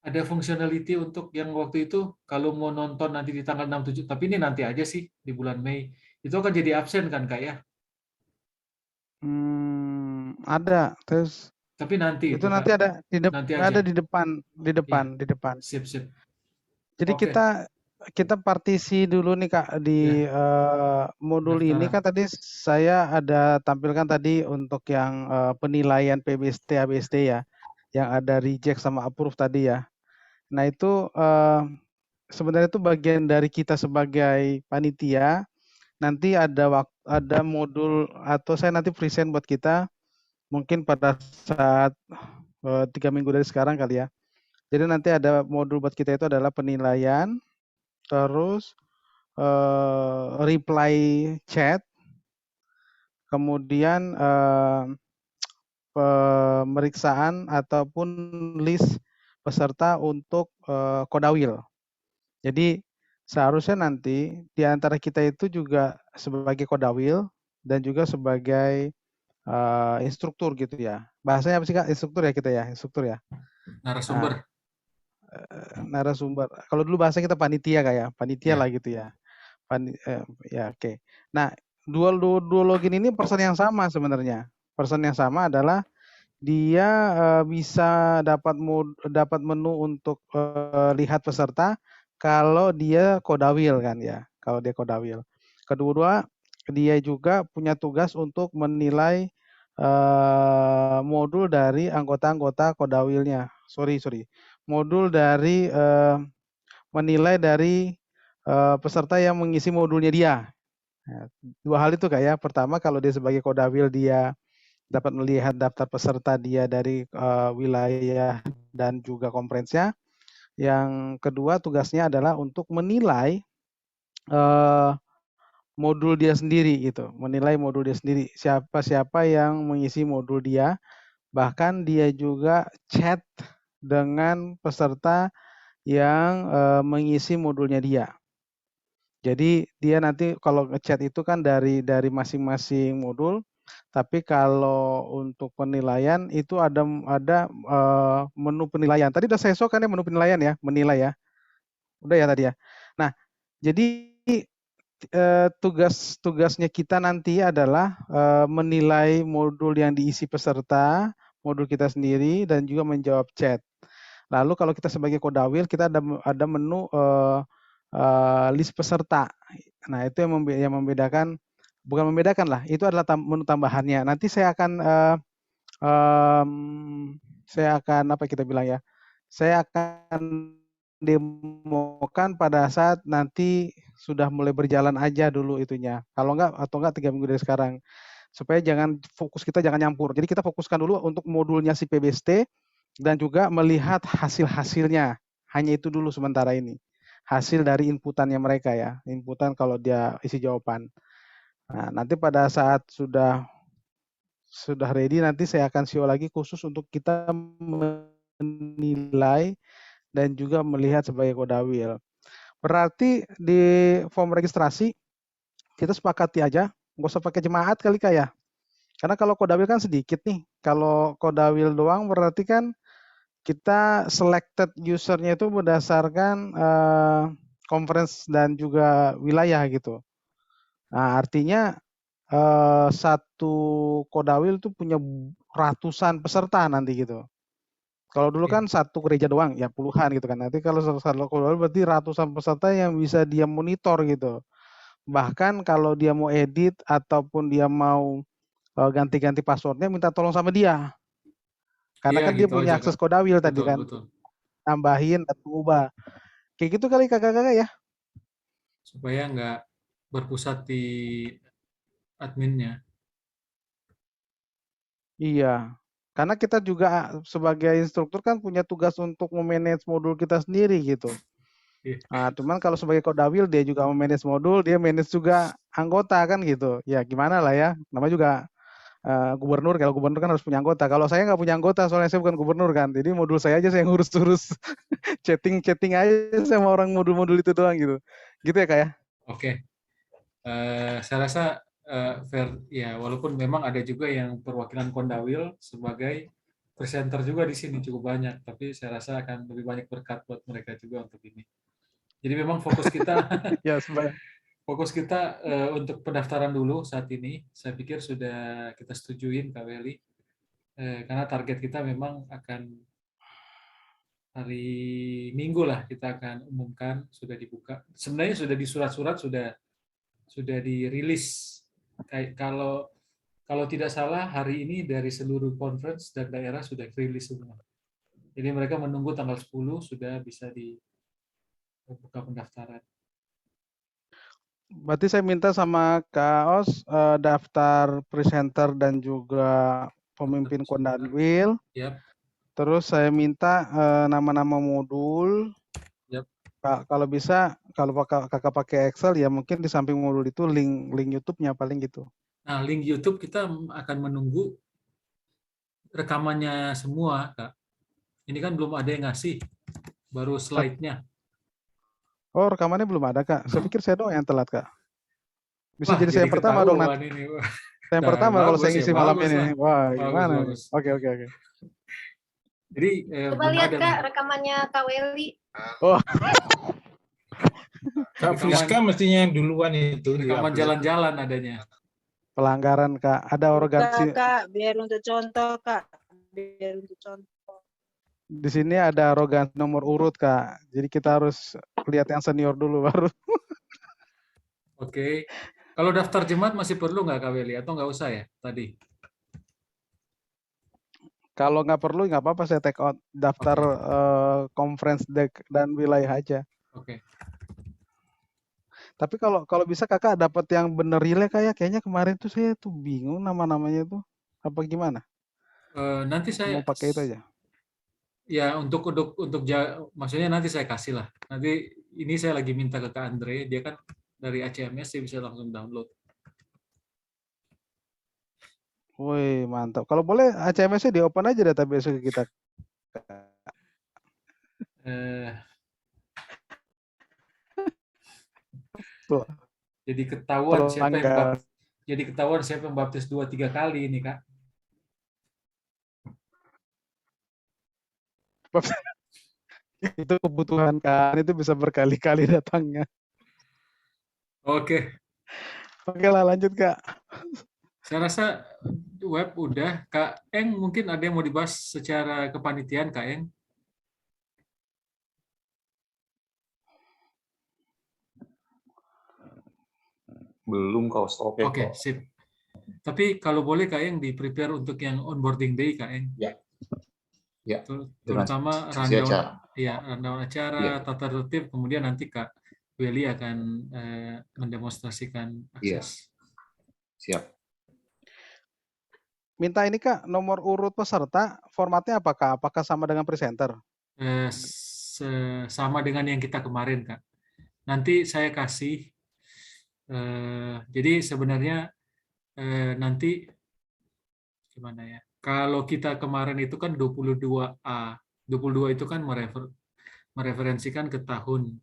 ada fungsionality untuk yang waktu itu kalau mau nonton nanti di tanggal 6, 7, tapi ini nanti aja sih di bulan Mei. Itu akan jadi absen kan Kak ya? Ada. Terus tapi nanti itu nanti Kak. ada di depan. Sip. Jadi kita partisi dulu nih Kak di modul ini kan tadi saya ada tampilkan tadi untuk yang penilaian PBST ABSD ya, yang ada reject sama approve tadi ya. Nah itu sebenarnya itu bagian dari kita sebagai panitia. Nanti ada modul atau saya nanti present buat kita mungkin pada saat 3 minggu dari sekarang kali ya. Jadi nanti ada modul buat kita itu adalah penilaian, terus reply chat, kemudian pemeriksaan ataupun list peserta untuk kodawil. Jadi seharusnya nanti di antara kita itu juga sebagai kodawil dan juga sebagai instruktur gitu ya. Bahasanya apa sih Kak? Instruktur ya kita ya, instruktur ya. Narasumber. Narasumber. Kalau dulu bahasa kita panitia kayak panitia lah gitu ya. Ya oke. Nah, dua login ini person yang sama sebenarnya. Person yang sama adalah dia bisa dapat menu untuk lihat peserta kalau dia kodawil kan ya. Kalau dia kodawil. Kedua, dia juga punya tugas untuk menilai modul dari anggota-anggota kodawilnya. Sorry. Modul dari menilai dari peserta yang mengisi modulnya dia. Nah, dua hal itu Kak ya. Pertama, kalau dia sebagai kodawil dia dapat melihat daftar peserta dia dari wilayah dan juga konferensinya. Yang kedua tugasnya adalah untuk menilai modul dia sendiri gitu, menilai modul dia sendiri, siapa yang mengisi modul dia, bahkan dia juga chat dengan peserta yang mengisi modulnya dia. Jadi dia nanti kalau ngechat itu kan dari masing-masing modul, tapi kalau untuk penilaian itu ada menu penilaian. Tadi udah saya show kan ya menu penilaian ya, menilai ya. Udah ya tadi ya. Nah, jadi tugasnya kita nanti adalah menilai modul yang diisi peserta, modul kita sendiri, dan juga menjawab chat. Lalu kalau kita sebagai kodawil, kita ada menu list peserta. Nah, itu yang membedakan, bukan membedakan lah, itu adalah menu tambahannya. Nanti saya akan apa kita bilang ya, saya akan demokan pada saat nanti sudah mulai berjalan aja dulu itunya. Kalau enggak, atau enggak 3 minggu dari sekarang. Supaya fokus kita jangan nyampur. Jadi kita fokuskan dulu untuk modulnya si PBST dan juga melihat hasil-hasilnya. Hanya itu dulu sementara ini. Hasil dari inputannya mereka ya. Inputan kalau dia isi jawaban. Nah, nanti pada saat sudah ready nanti saya akan show lagi khusus untuk kita menilai dan juga melihat sebagai kodawil. Berarti di form registrasi kita sepakati aja, nggak usah pakai jemaat kali Kak ya. Karena kalau kodawil kan sedikit nih. Kalau kodawil doang berarti kan kita selected usernya itu berdasarkan conference dan juga wilayah gitu. Nah, artinya satu kodawil itu punya ratusan peserta nanti gitu. Kalau dulu kan satu gereja doang, ya puluhan gitu kan. Nanti kalau satu kodawil berarti ratusan peserta yang bisa dia monitor gitu. Bahkan kalau dia mau edit ataupun dia mau ganti-ganti passwordnya, minta tolong sama dia. Karena kan dia punya akses kodawil tadi kan. Tambahin atau ubah. Kayak gitu kali kakak-kakak ya. Supaya nggak berpusat di adminnya. Iya. Karena kita juga sebagai instruktur kan punya tugas untuk memanage modul kita sendiri gitu. Nah, cuman kalau sebagai kodawil dia juga memanage modul, dia manage juga anggota kan gitu. Ya gimana lah ya. Namanya juga gubernur, kalau gubernur kan harus punya anggota. Kalau saya nggak punya anggota, soalnya saya bukan gubernur kan. Jadi modul saya aja saya yang ngurus-urus. Chatting aja sama orang modul-modul itu doang gitu. Gitu ya Kak ya? Oke. Saya rasa fair ya, walaupun memang ada juga yang perwakilan Kondawil sebagai presenter juga di sini cukup banyak, tapi saya rasa akan lebih banyak berkat buat mereka juga untuk ini. Jadi memang fokus kita fokus kita untuk pendaftaran dulu saat ini. Saya pikir sudah kita setujuin Kak Weli, karena target kita memang akan hari Minggu lah kita akan umumkan, sudah dibuka. Sebenarnya sudah di surat-surat sudah dirilis. Kayak kalau tidak salah hari ini dari seluruh conference dan daerah sudah rilis semua. Jadi mereka menunggu tanggal 10 sudah bisa dibuka pendaftaran. Berarti saya minta sama Kak Os daftar presenter dan juga pemimpin Kondawil. Yep. Terus saya minta nama-nama modul. Yap. Kalau bisa, kalau kakak pakai Excel ya mungkin di samping modul itu link YouTube-nya paling gitu. Nah, link YouTube kita akan menunggu rekamannya semua, Kak. Ini kan belum ada yang ngasih, baru slide-nya. Oh, rekamannya belum ada, Kak. Saya pikir saya doang yang telat, Kak. Bisa Wah, jadi saya yang pertama dong nanti. ini. Saya yang Nah, pertama kalau bagus saya ya, ngisi malam bagus ini. lah. Wah, Bagus, gimana? bagus. Oke. Coba Jadi belum lihat ada Kak nih. rekamannya Kak Welly. Oh, Kak Friska mestinya yang duluan itu. Rekaman jalan-jalan adanya. pelanggaran, Kak. Ada arogansi. Kak, biar untuk contoh, Kak. Biar untuk contoh. Di sini ada arogansi nomor urut, Kak. Jadi kita harus lihat yang senior dulu baru. Oke. Kalau daftar jemaat masih perlu nggak Kak Welly? Atau nggak usah ya tadi? Kalau nggak perlu, nggak apa-apa. Saya take out daftar conference deck dan wilayah aja. Oke. Tapi kalau bisa kakak dapat yang bener relay kayaknya kemarin tuh saya tuh bingung nama-namanya tuh apa gimana? Nanti saya mau pakai itu aja. Ya maksudnya nanti saya kasih lah. Nanti ini saya lagi minta ke Kak Andre, dia kan dari ACMS dia bisa langsung download. Woi mantap. Kalau boleh ACMS-nya di open aja database kita. Jadi ketahuan siapa yang baptis 2-3 kali ini, Kak. Itu kebutuhan kan, itu bisa berkali-kali datangnya. Oke lah, lanjut Kak. Saya rasa web udah. Kak Eng mungkin ada yang mau dibahas secara kepanitiaan, Kak Eng? Belum kau oke. Oke, sip. Tapi kalau boleh Kak Eng di-prepare untuk yang onboarding day, Kak Eng. Ya. Ya. Terutama rundown acara, tata tertib, kemudian nanti Kak Welly akan mendemonstrasikan akses. Siap. Minta ini Kak, nomor urut peserta, formatnya apakah? Apakah sama dengan presenter? Sama dengan yang kita kemarin, Kak. Nanti saya kasih, jadi sebenarnya nanti gimana ya? Kalau kita kemarin itu kan 22A, 22 itu kan mereferensikan ke tahun.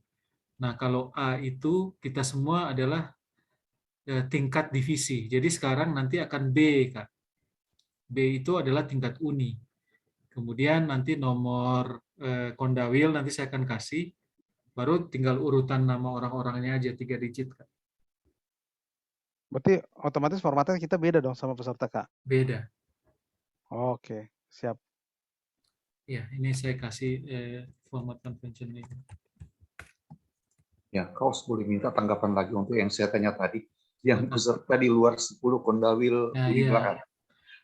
Nah, kalau A itu kita semua adalah tingkat divisi. Jadi sekarang nanti akan B, Kak. B itu adalah tingkat uni. Kemudian nanti nomor kondawil nanti saya akan kasih, baru tinggal urutan nama orang-orangnya aja 3 digit, Kak. Berarti otomatis formatnya kita beda dong sama peserta, Kak? Beda. Oke, siap. Ya, ini saya kasih format convention ini. Ya, kau boleh minta tanggapan lagi untuk yang saya tanya tadi, yang peserta di luar 10 kondawil di belakang.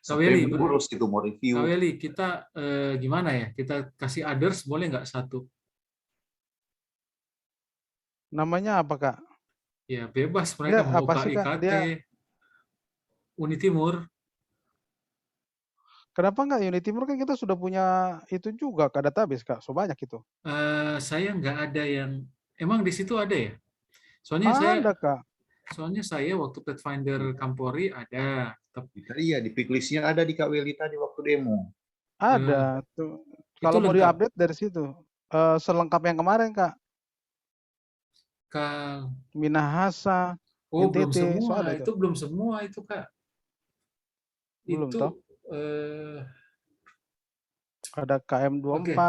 Kak Welly, urus itu mau review. Kak Welly, kita gimana ya? Kita kasih others boleh nggak satu? Namanya apa, Kak? Ya, bebas mereka mau KIKT, Uni Timur. Kenapa nggak Uni Timur, kan kita sudah punya itu juga, Kak, database, Kak. So banyak itu. Saya nggak ada yang, emang di situ ada ya? Soalnya Kak. Soalnya saya waktu Pathfinder Kampori ada. Iya, di picklist-nya ada di Kak Welly tadi waktu demo. Ada. Tuh. Kalau mau diupdate dari situ. Selengkap yang kemarin, Kak. Minahasa. Oh, belum semua. Itu belum semua itu, Kak. Belum itu toh? Ada KM24,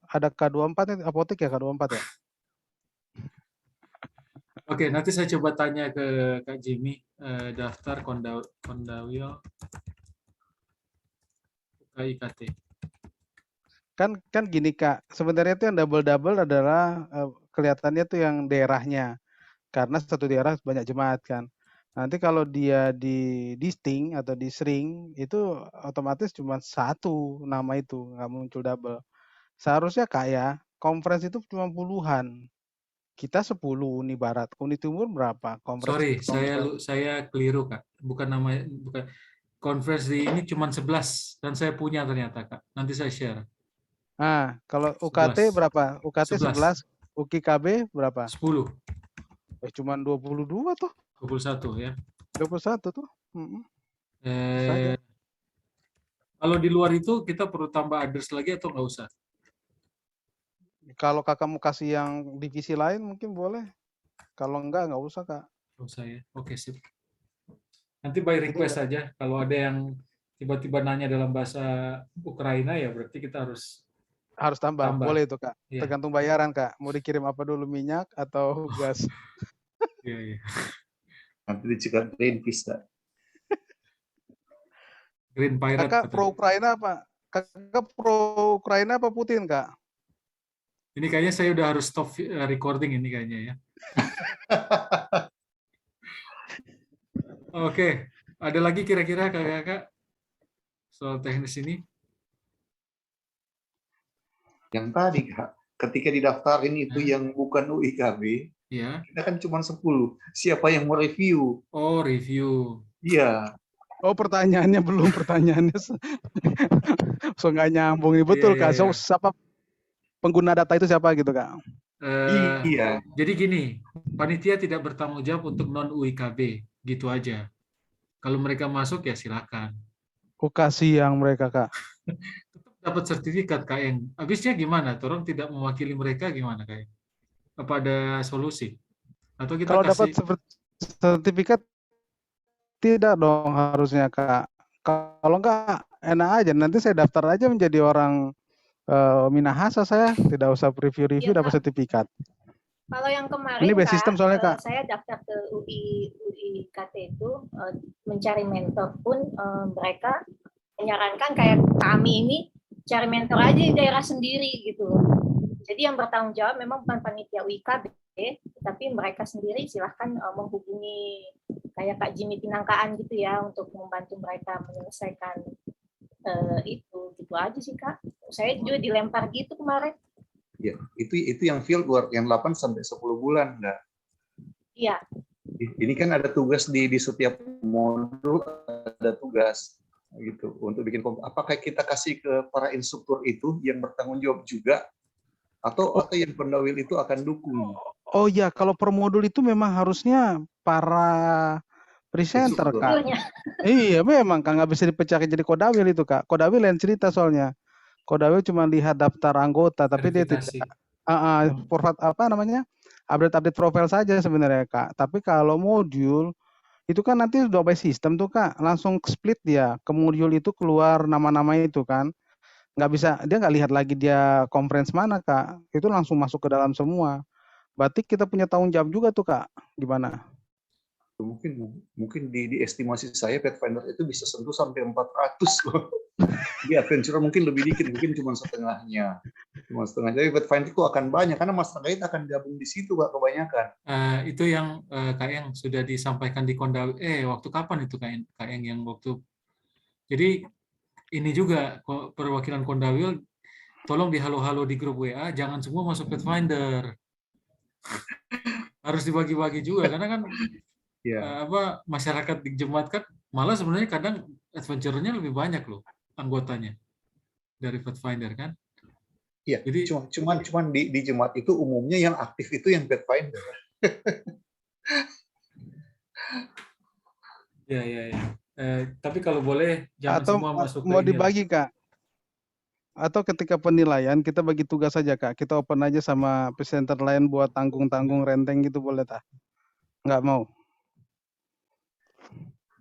ada K24, apotek ya, K24 ya? Oke, nanti saya coba tanya ke Kak Jimmy, daftar kondawil KIKT. Kan gini Kak, sebenarnya itu yang double adalah kelihatannya tuh yang daerahnya, karena satu daerah banyak jemaat kan. Nanti kalau dia di distinct atau di shrink itu otomatis cuma satu nama itu, nggak muncul double. Seharusnya Kak ya, conference itu cuma puluhan. Kita 10 Uni Barat, Uni Timur berapa? Sorry, saya keliru Kak. Bukan conference di ini cuma 11 dan saya punya ternyata Kak. Nanti saya share. Nah, kalau UKT 11. berapa? UKT 11. 11, UKKB berapa? 10. Cuma 22 tuh. 21 ya. 21 tuh. Saja. Kalau di luar itu kita perlu tambah address lagi atau nggak usah? Kalau kakak mau kasih yang divisi lain mungkin boleh. Kalau enggak usah kak. Nggak usah ya. Oke sip. Nanti by request saja. Kalau ada yang tiba-tiba nanya dalam bahasa Ukraina ya berarti kita harus tambah. Boleh itu kak. Iya. Tergantung bayaran kak. Mau dikirim apa dulu, minyak atau gas? Iya. Nanti dicekal Greenpeace kak. Green Pirate. Kakak pro Ukraina apa? Kakak pro Ukraina apa Putin kak? Ini kayaknya saya udah harus stop recording ini kayaknya ya. Oke, ada lagi kira-kira kakak-kakak soal teknis ini? Yang tadi kak, ketika didaftarin itu yang bukan UIKB, ya. Kita kan cuma 10. Siapa yang mau review? Oh, review. Iya. Oh, pertanyaannya belum, pertanyaannya so nggak nyambung. Betul kak. So, siapa pengguna data itu siapa gitu kak? Iya. Jadi gini, panitia tidak bertanggung jawab untuk non UIKB, gitu aja. Kalau mereka masuk ya silakan. Kasih yang mereka kak. Tetap dapat sertifikat kak yang. Habisnya gimana? Tolong tidak mewakili mereka gimana kak? Apa ada solusi? Atau kita kalau kasih... dapat sertifikat tidak dong harusnya kak. Kalau enggak enak aja. Nanti saya daftar aja menjadi orang Minahasa, saya tidak usah review-review Iya, dapat sertifikat. Kalau yang kemarin ini base system soalnya kak. Saya daftar ke UIKT itu mencari mentor pun mereka menyarankan kayak kami ini cari mentor aja di daerah sendiri gitu loh. Jadi yang bertanggung jawab memang bukan panitia UIKB, tapi mereka sendiri silahkan menghubungi kayak Kak Jimmy Tinangkaan gitu ya untuk membantu mereka menyelesaikan itu gitu aja sih kak. Saya juga dilempar gitu kemarin. Ya, itu yang field work yang 8 sampai 10 bulan enggak? Iya. Ini kan ada tugas di setiap modul ada tugas gitu untuk bikin apakah kita kasih ke para instruktur itu yang bertanggung jawab juga atau yang pendawil itu akan dukung? Oh ya, kalau per modul itu memang harusnya para presenter kak. Iya memang kak, nggak bisa dipecahkan jadi kodawil itu kak. Kodawil lain cerita soalnya. Kodawil cuma lihat daftar anggota, tapi dia tidak update profil saja sebenarnya kak. Tapi kalau modul itu kan nanti udah by sistem tuh kak, langsung split dia ke modul itu keluar nama-nama itu kan. Nggak bisa, dia nggak lihat lagi dia conference mana kak. Itu langsung masuk ke dalam semua. Berarti kita punya tanggung jawab juga tuh kak. Gimana? Mungkin di estimasi saya Pathfinder itu bisa sentuh sampai 400 loh. Di Adventure mungkin lebih dikit, mungkin cuma setengahnya. Jadi Pathfinder itu akan banyak karena Master Guide akan gabung di situ Pak kebanyakan. Itu yang Kak Eng sudah disampaikan di Kondawil. Waktu kapan itu Kak Eng yang waktu? Jadi ini juga perwakilan Kondawil tolong di halo-halo di grup WA jangan semua masuk Pathfinder. Harus dibagi-bagi juga karena kan masyarakat dijemaatkan malah sebenarnya kadang adventure-nya lebih banyak loh anggotanya dari Pathfinder kan. Iya. Jadi cuman di jemaat itu umumnya yang aktif itu yang Pathfinder. Ya. Tapi kalau boleh jangan atau semua masuk mau dibagi kak. Atau ketika penilaian kita bagi tugas saja kak. Kita open aja sama presenter lain buat tanggung-tanggung renteng gitu boleh tak? Nggak mau.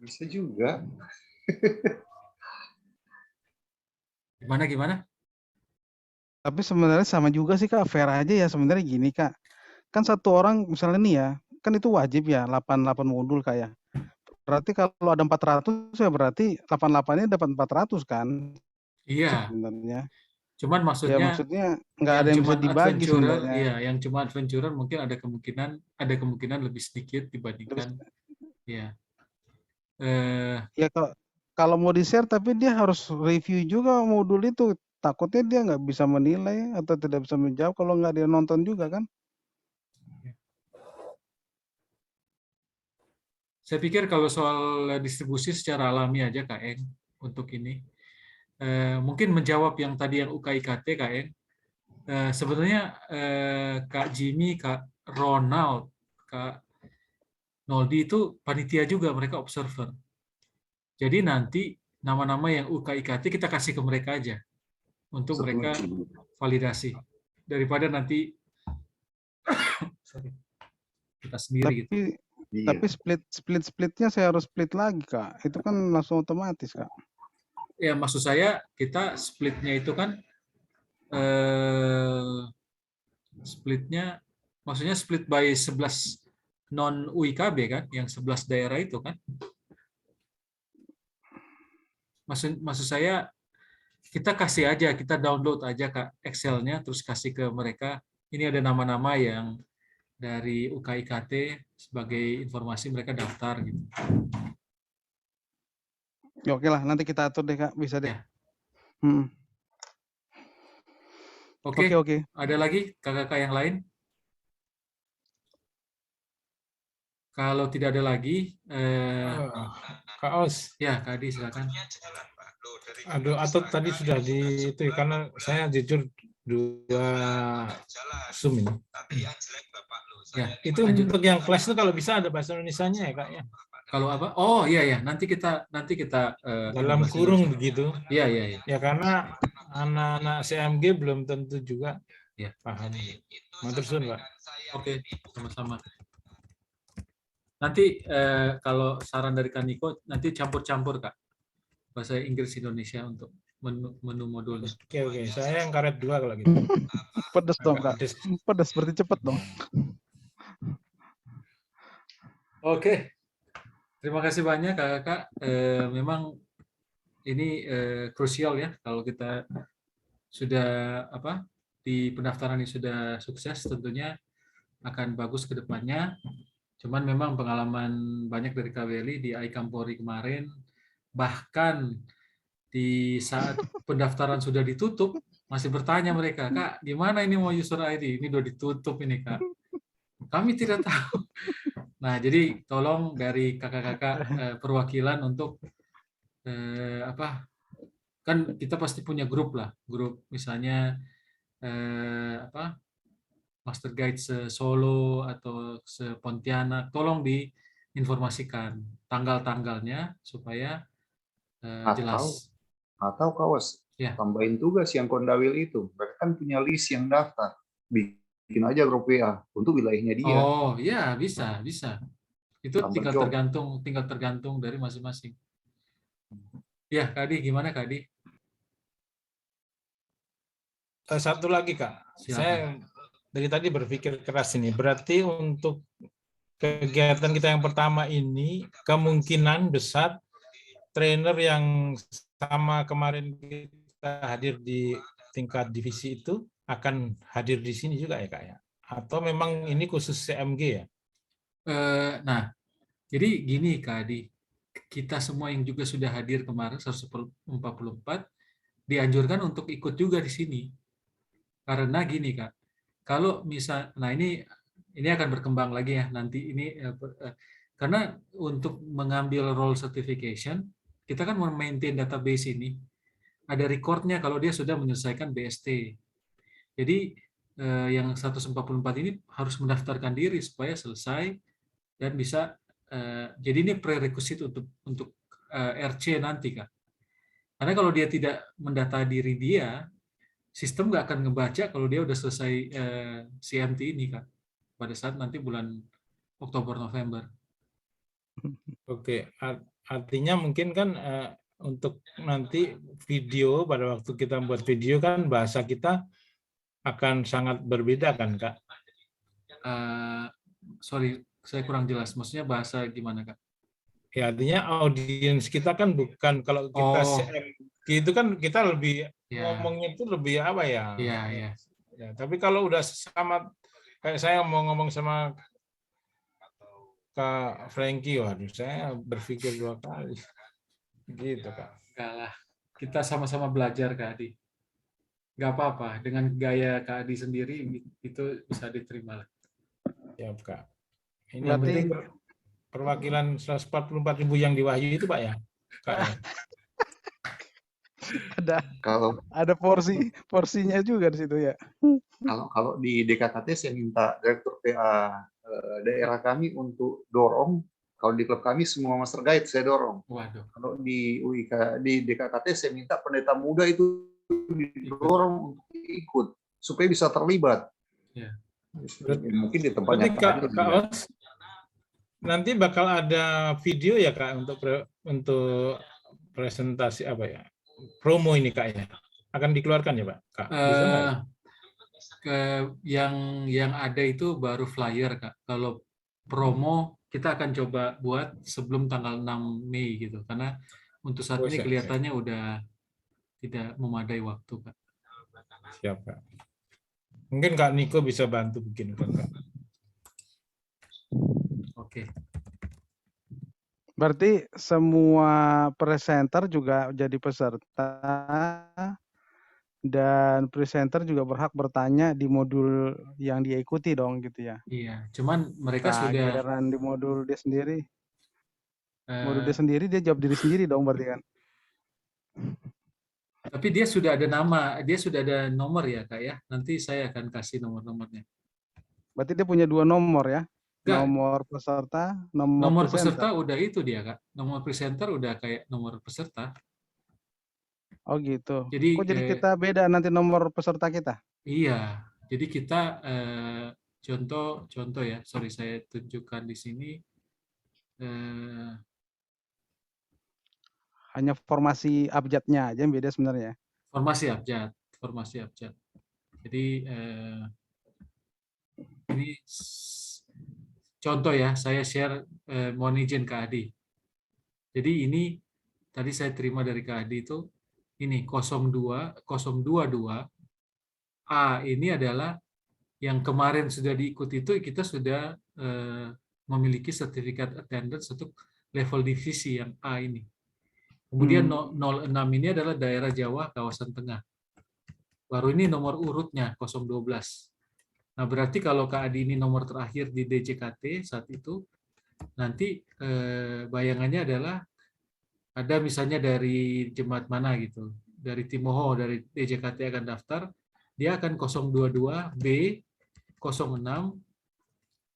Bisa juga. Gimana? Tapi sebenarnya sama juga sih kak, fair aja ya sebenarnya gini kak. Kan satu orang misalnya nih ya, kan itu wajib ya 8 modul kak ya. Berarti kalau ada 400 ya berarti 88-nya dapat 400 kan? Iya. Sebenarnya. Cuman maksudnya nggak ada yang bisa dibagi sebenarnya. Iya, yang cuma adventurer mungkin ada kemungkinan lebih sedikit dibandingkan. Iya. Ya kalau mau di-share tapi dia harus review juga modul itu. Takutnya dia nggak bisa menilai atau tidak bisa menjawab kalau nggak dia nonton juga kan. Saya pikir kalau soal distribusi secara alami aja Kak Eng untuk ini. Mungkin menjawab yang tadi yang UKIKT Kak Eng. Sebenarnya Kak Jimmy, Kak Ronald, Kak Noldi itu panitia juga, mereka observer. Jadi nanti nama-nama yang UKIKT kita kasih ke mereka aja untuk mereka validasi daripada nanti kita sendiri gitu. Tapi splitnya saya harus split lagi Kak. Itu kan langsung otomatis Kak. Ya maksud saya kita splitnya itu kan splitnya maksudnya split by 11 non UIKB kan, yang 11 daerah itu kan. Maksud saya kita kasih aja, kita download aja Kak Excel-nya terus kasih ke mereka. Ini ada nama-nama yang dari UKIKT sebagai informasi mereka daftar gitu. Ya, oke lah, nanti kita atur deh Kak, bisa deh. Ya. Oke. Ada lagi kakak-kakak yang lain? Kalau tidak ada lagi, Kak Os. Ya, Kak Adi silakan. Aduh, atau tadi sudah di itu karena saya jujur 2 Zoom ini. Ya, itu lanjut. Untuk yang kelas itu kalau bisa ada bahasa Indonesianya ya Kak ya. Kalau apa? Oh iya nanti kita dalam kurung begitu. Iya. Ya karena anak-anak CMG belum tentu juga ya paham. Matur suwun, Pak. Oke, sama-sama. Nanti kalau saran dari Kak Niko nanti campur-campur Kak. Bahasa Inggris Indonesia untuk menu modulnya. Oke. Saya yang karet 2 kalau gitu. Pedas dong Kak. Pedas berarti cepet dong. Oke. Terima kasih banyak Kakak. Memang ini krusial ya kalau kita sudah di pendaftaran ini sudah sukses, tentunya akan bagus ke depannya. Cuman memang pengalaman banyak dari KWLI di iKampori kemarin, bahkan di saat pendaftaran sudah ditutup masih bertanya mereka, Kak, gimana ini mau user ID? Ini udah ditutup ini Kak. Kami tidak tahu. Nah, jadi tolong dari kakak-kakak perwakilan untuk kan kita pasti punya grup lah, grup misalnya Master Guide se-Solo atau se-Pontianak, tolong diinformasikan tanggal-tanggalnya supaya jelas. Atau kawas tambahin tugas yang Kondawil itu, mereka kan punya list yang daftar. Bikin aja grup WA untuk wilayahnya dia. Oh iya, bisa. Itu tinggal tergantung dari masing-masing. Ya, Kak Adi, gimana Kak Adi? Satu lagi Kak, Silakan. Saya dari tadi berpikir keras ini. Berarti untuk kegiatan kita yang pertama ini kemungkinan besar trainer yang sama kemarin kita hadir di tingkat divisi itu akan hadir di sini juga ya Kak ya? Atau memang ini khusus CMG ya? Nah, jadi gini Kak Adi, kita semua yang juga sudah hadir kemarin 144 dianjurkan untuk ikut juga di sini. Karena gini Kak, kalau misal, nah ini akan berkembang lagi ya nanti ini, karena untuk mengambil role certification, kita kan memaintain database ini, ada recordnya kalau dia sudah menyelesaikan BST. Jadi yang 144 ini harus mendaftarkan diri supaya selesai dan bisa. Jadi ini prerequisite untuk RC nanti Kak. Karena kalau dia tidak mendata diri dia, sistem nggak akan ngebaca kalau dia udah selesai CMT ini Kak. Pada saat nanti bulan Oktober November. Oke, artinya mungkin kan untuk nanti video pada waktu kita buat video kan bahasa kita akan sangat berbeda kan Kak? Sorry, saya kurang jelas. Maksudnya bahasa gimana Kak? Ya artinya audiens kita kan bukan kalau kita CMG itu kan kita lebih ngomongnya itu lebih apa ya? Iya. Ya, tapi kalau udah sama kayak saya mau ngomong sama Kak Frankie, waduh saya berpikir 2 kali. Gitu Kak. Enggak lah. Kita sama-sama belajar Kak Adi. Nggak apa-apa. Dengan gaya Kak Adi sendiri itu bisa diterima lah. Ya Kak. Ini perwakilan 144.000 yang di Wahyu itu Pak ya? Kak, ya? Ada porsinya juga di situ ya. Kalau di DKKT saya minta direktur PA daerah kami untuk dorong. Kalau di klub kami semua master guide saya dorong. Waduh. Kalau di DKKT saya minta pendeta muda itu didorong untuk ikut supaya bisa terlibat. Ya. Mungkin di tempatnya Kak Os, nanti bakal ada video ya Kak untuk presentasi apa ya? Promo ini Kak ya. Akan dikeluarkan ya Pak? Kak, bisa nggak? Yang ada itu baru flyer Kak. Kalau promo kita akan coba buat sebelum tanggal 6 Mei gitu, karena untuk saat ini kelihatannya udah tidak memadai waktu Kak. Siap Kak. Mungkin Kak Niko bisa bantu bikin Kak. Oke. Berarti semua presenter juga jadi peserta dan presenter juga berhak bertanya di modul yang dia ikuti dong gitu ya. Iya, cuman mereka sudah giliran di modul dia sendiri. Modul dia sendiri dia jawab diri sendiri dong berarti kan. Tapi dia sudah ada nama, dia sudah ada nomor ya Kak ya. Nanti saya akan kasih nomor-nomornya. Berarti dia punya 2 nomor ya. Enggak. Nomor peserta, Nomor peserta udah itu dia Kak. Nomor presenter udah kayak nomor peserta. Oh gitu. Jadi, kok jadi kita beda nanti nomor peserta kita? Iya. Jadi kita contoh ya. Sorry saya tunjukkan di sini. Hanya formasi abjadnya aja yang beda sebenarnya. Formasi abjad. Jadi ini contoh ya, saya share, mohon izin Kak Adi. Jadi ini tadi saya terima dari Kak Adi itu, ini 022 A ini adalah yang kemarin sudah diikuti itu kita sudah memiliki sertifikat attendance untuk level divisi yang A ini. Kemudian 06 ini adalah daerah Jawa kawasan tengah. Baru ini nomor urutnya 012. Nah, berarti kalau Kak Adi ini nomor terakhir di DJKT saat itu, nanti bayangannya adalah ada misalnya dari jemaat mana gitu, dari Timoho, dari DJKT akan daftar, dia akan 022 B 06,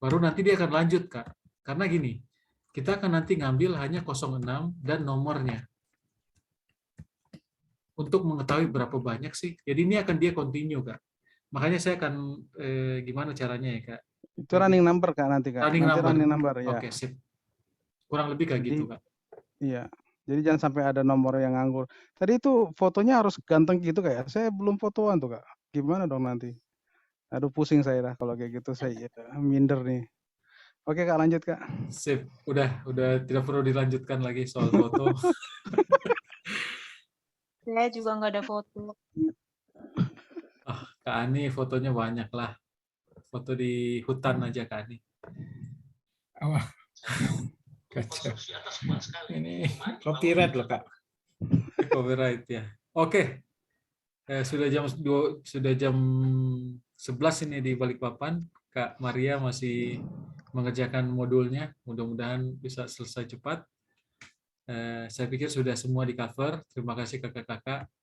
baru nanti dia akan lanjut Kak. Karena gini, kita akan nanti ngambil hanya 06 dan nomornya. Untuk mengetahui berapa banyak sih. Jadi ini akan dia continue Kak. Makanya saya akan gimana caranya ya Kak. Itu running number Kak nanti Kak. Running number ya. Oke, sip. Kurang lebih kayak gitu Kak. Iya. Jadi jangan sampai ada nomor yang nganggur. Tadi itu fotonya harus ganteng gitu Kak ya. Saya belum fotoan tuh Kak. Gimana dong nanti? Aduh pusing saya dah kalau kayak gitu, saya minder nih. Oke Kak, lanjut Kak. Sip. Udah tidak perlu dilanjutkan lagi soal foto. Saya juga nggak ada foto. Kak Ani fotonya banyak lah. Foto di hutan aja Kak Ani. Kacau. Ini copyright loh Kak. Copyright ya. Oke. Sudah jam 11 ini di Balikpapan. Kak Maria masih mengerjakan modulnya. Mudah-mudahan bisa selesai cepat. Saya pikir sudah semua di cover. Terima kasih kakak-kakak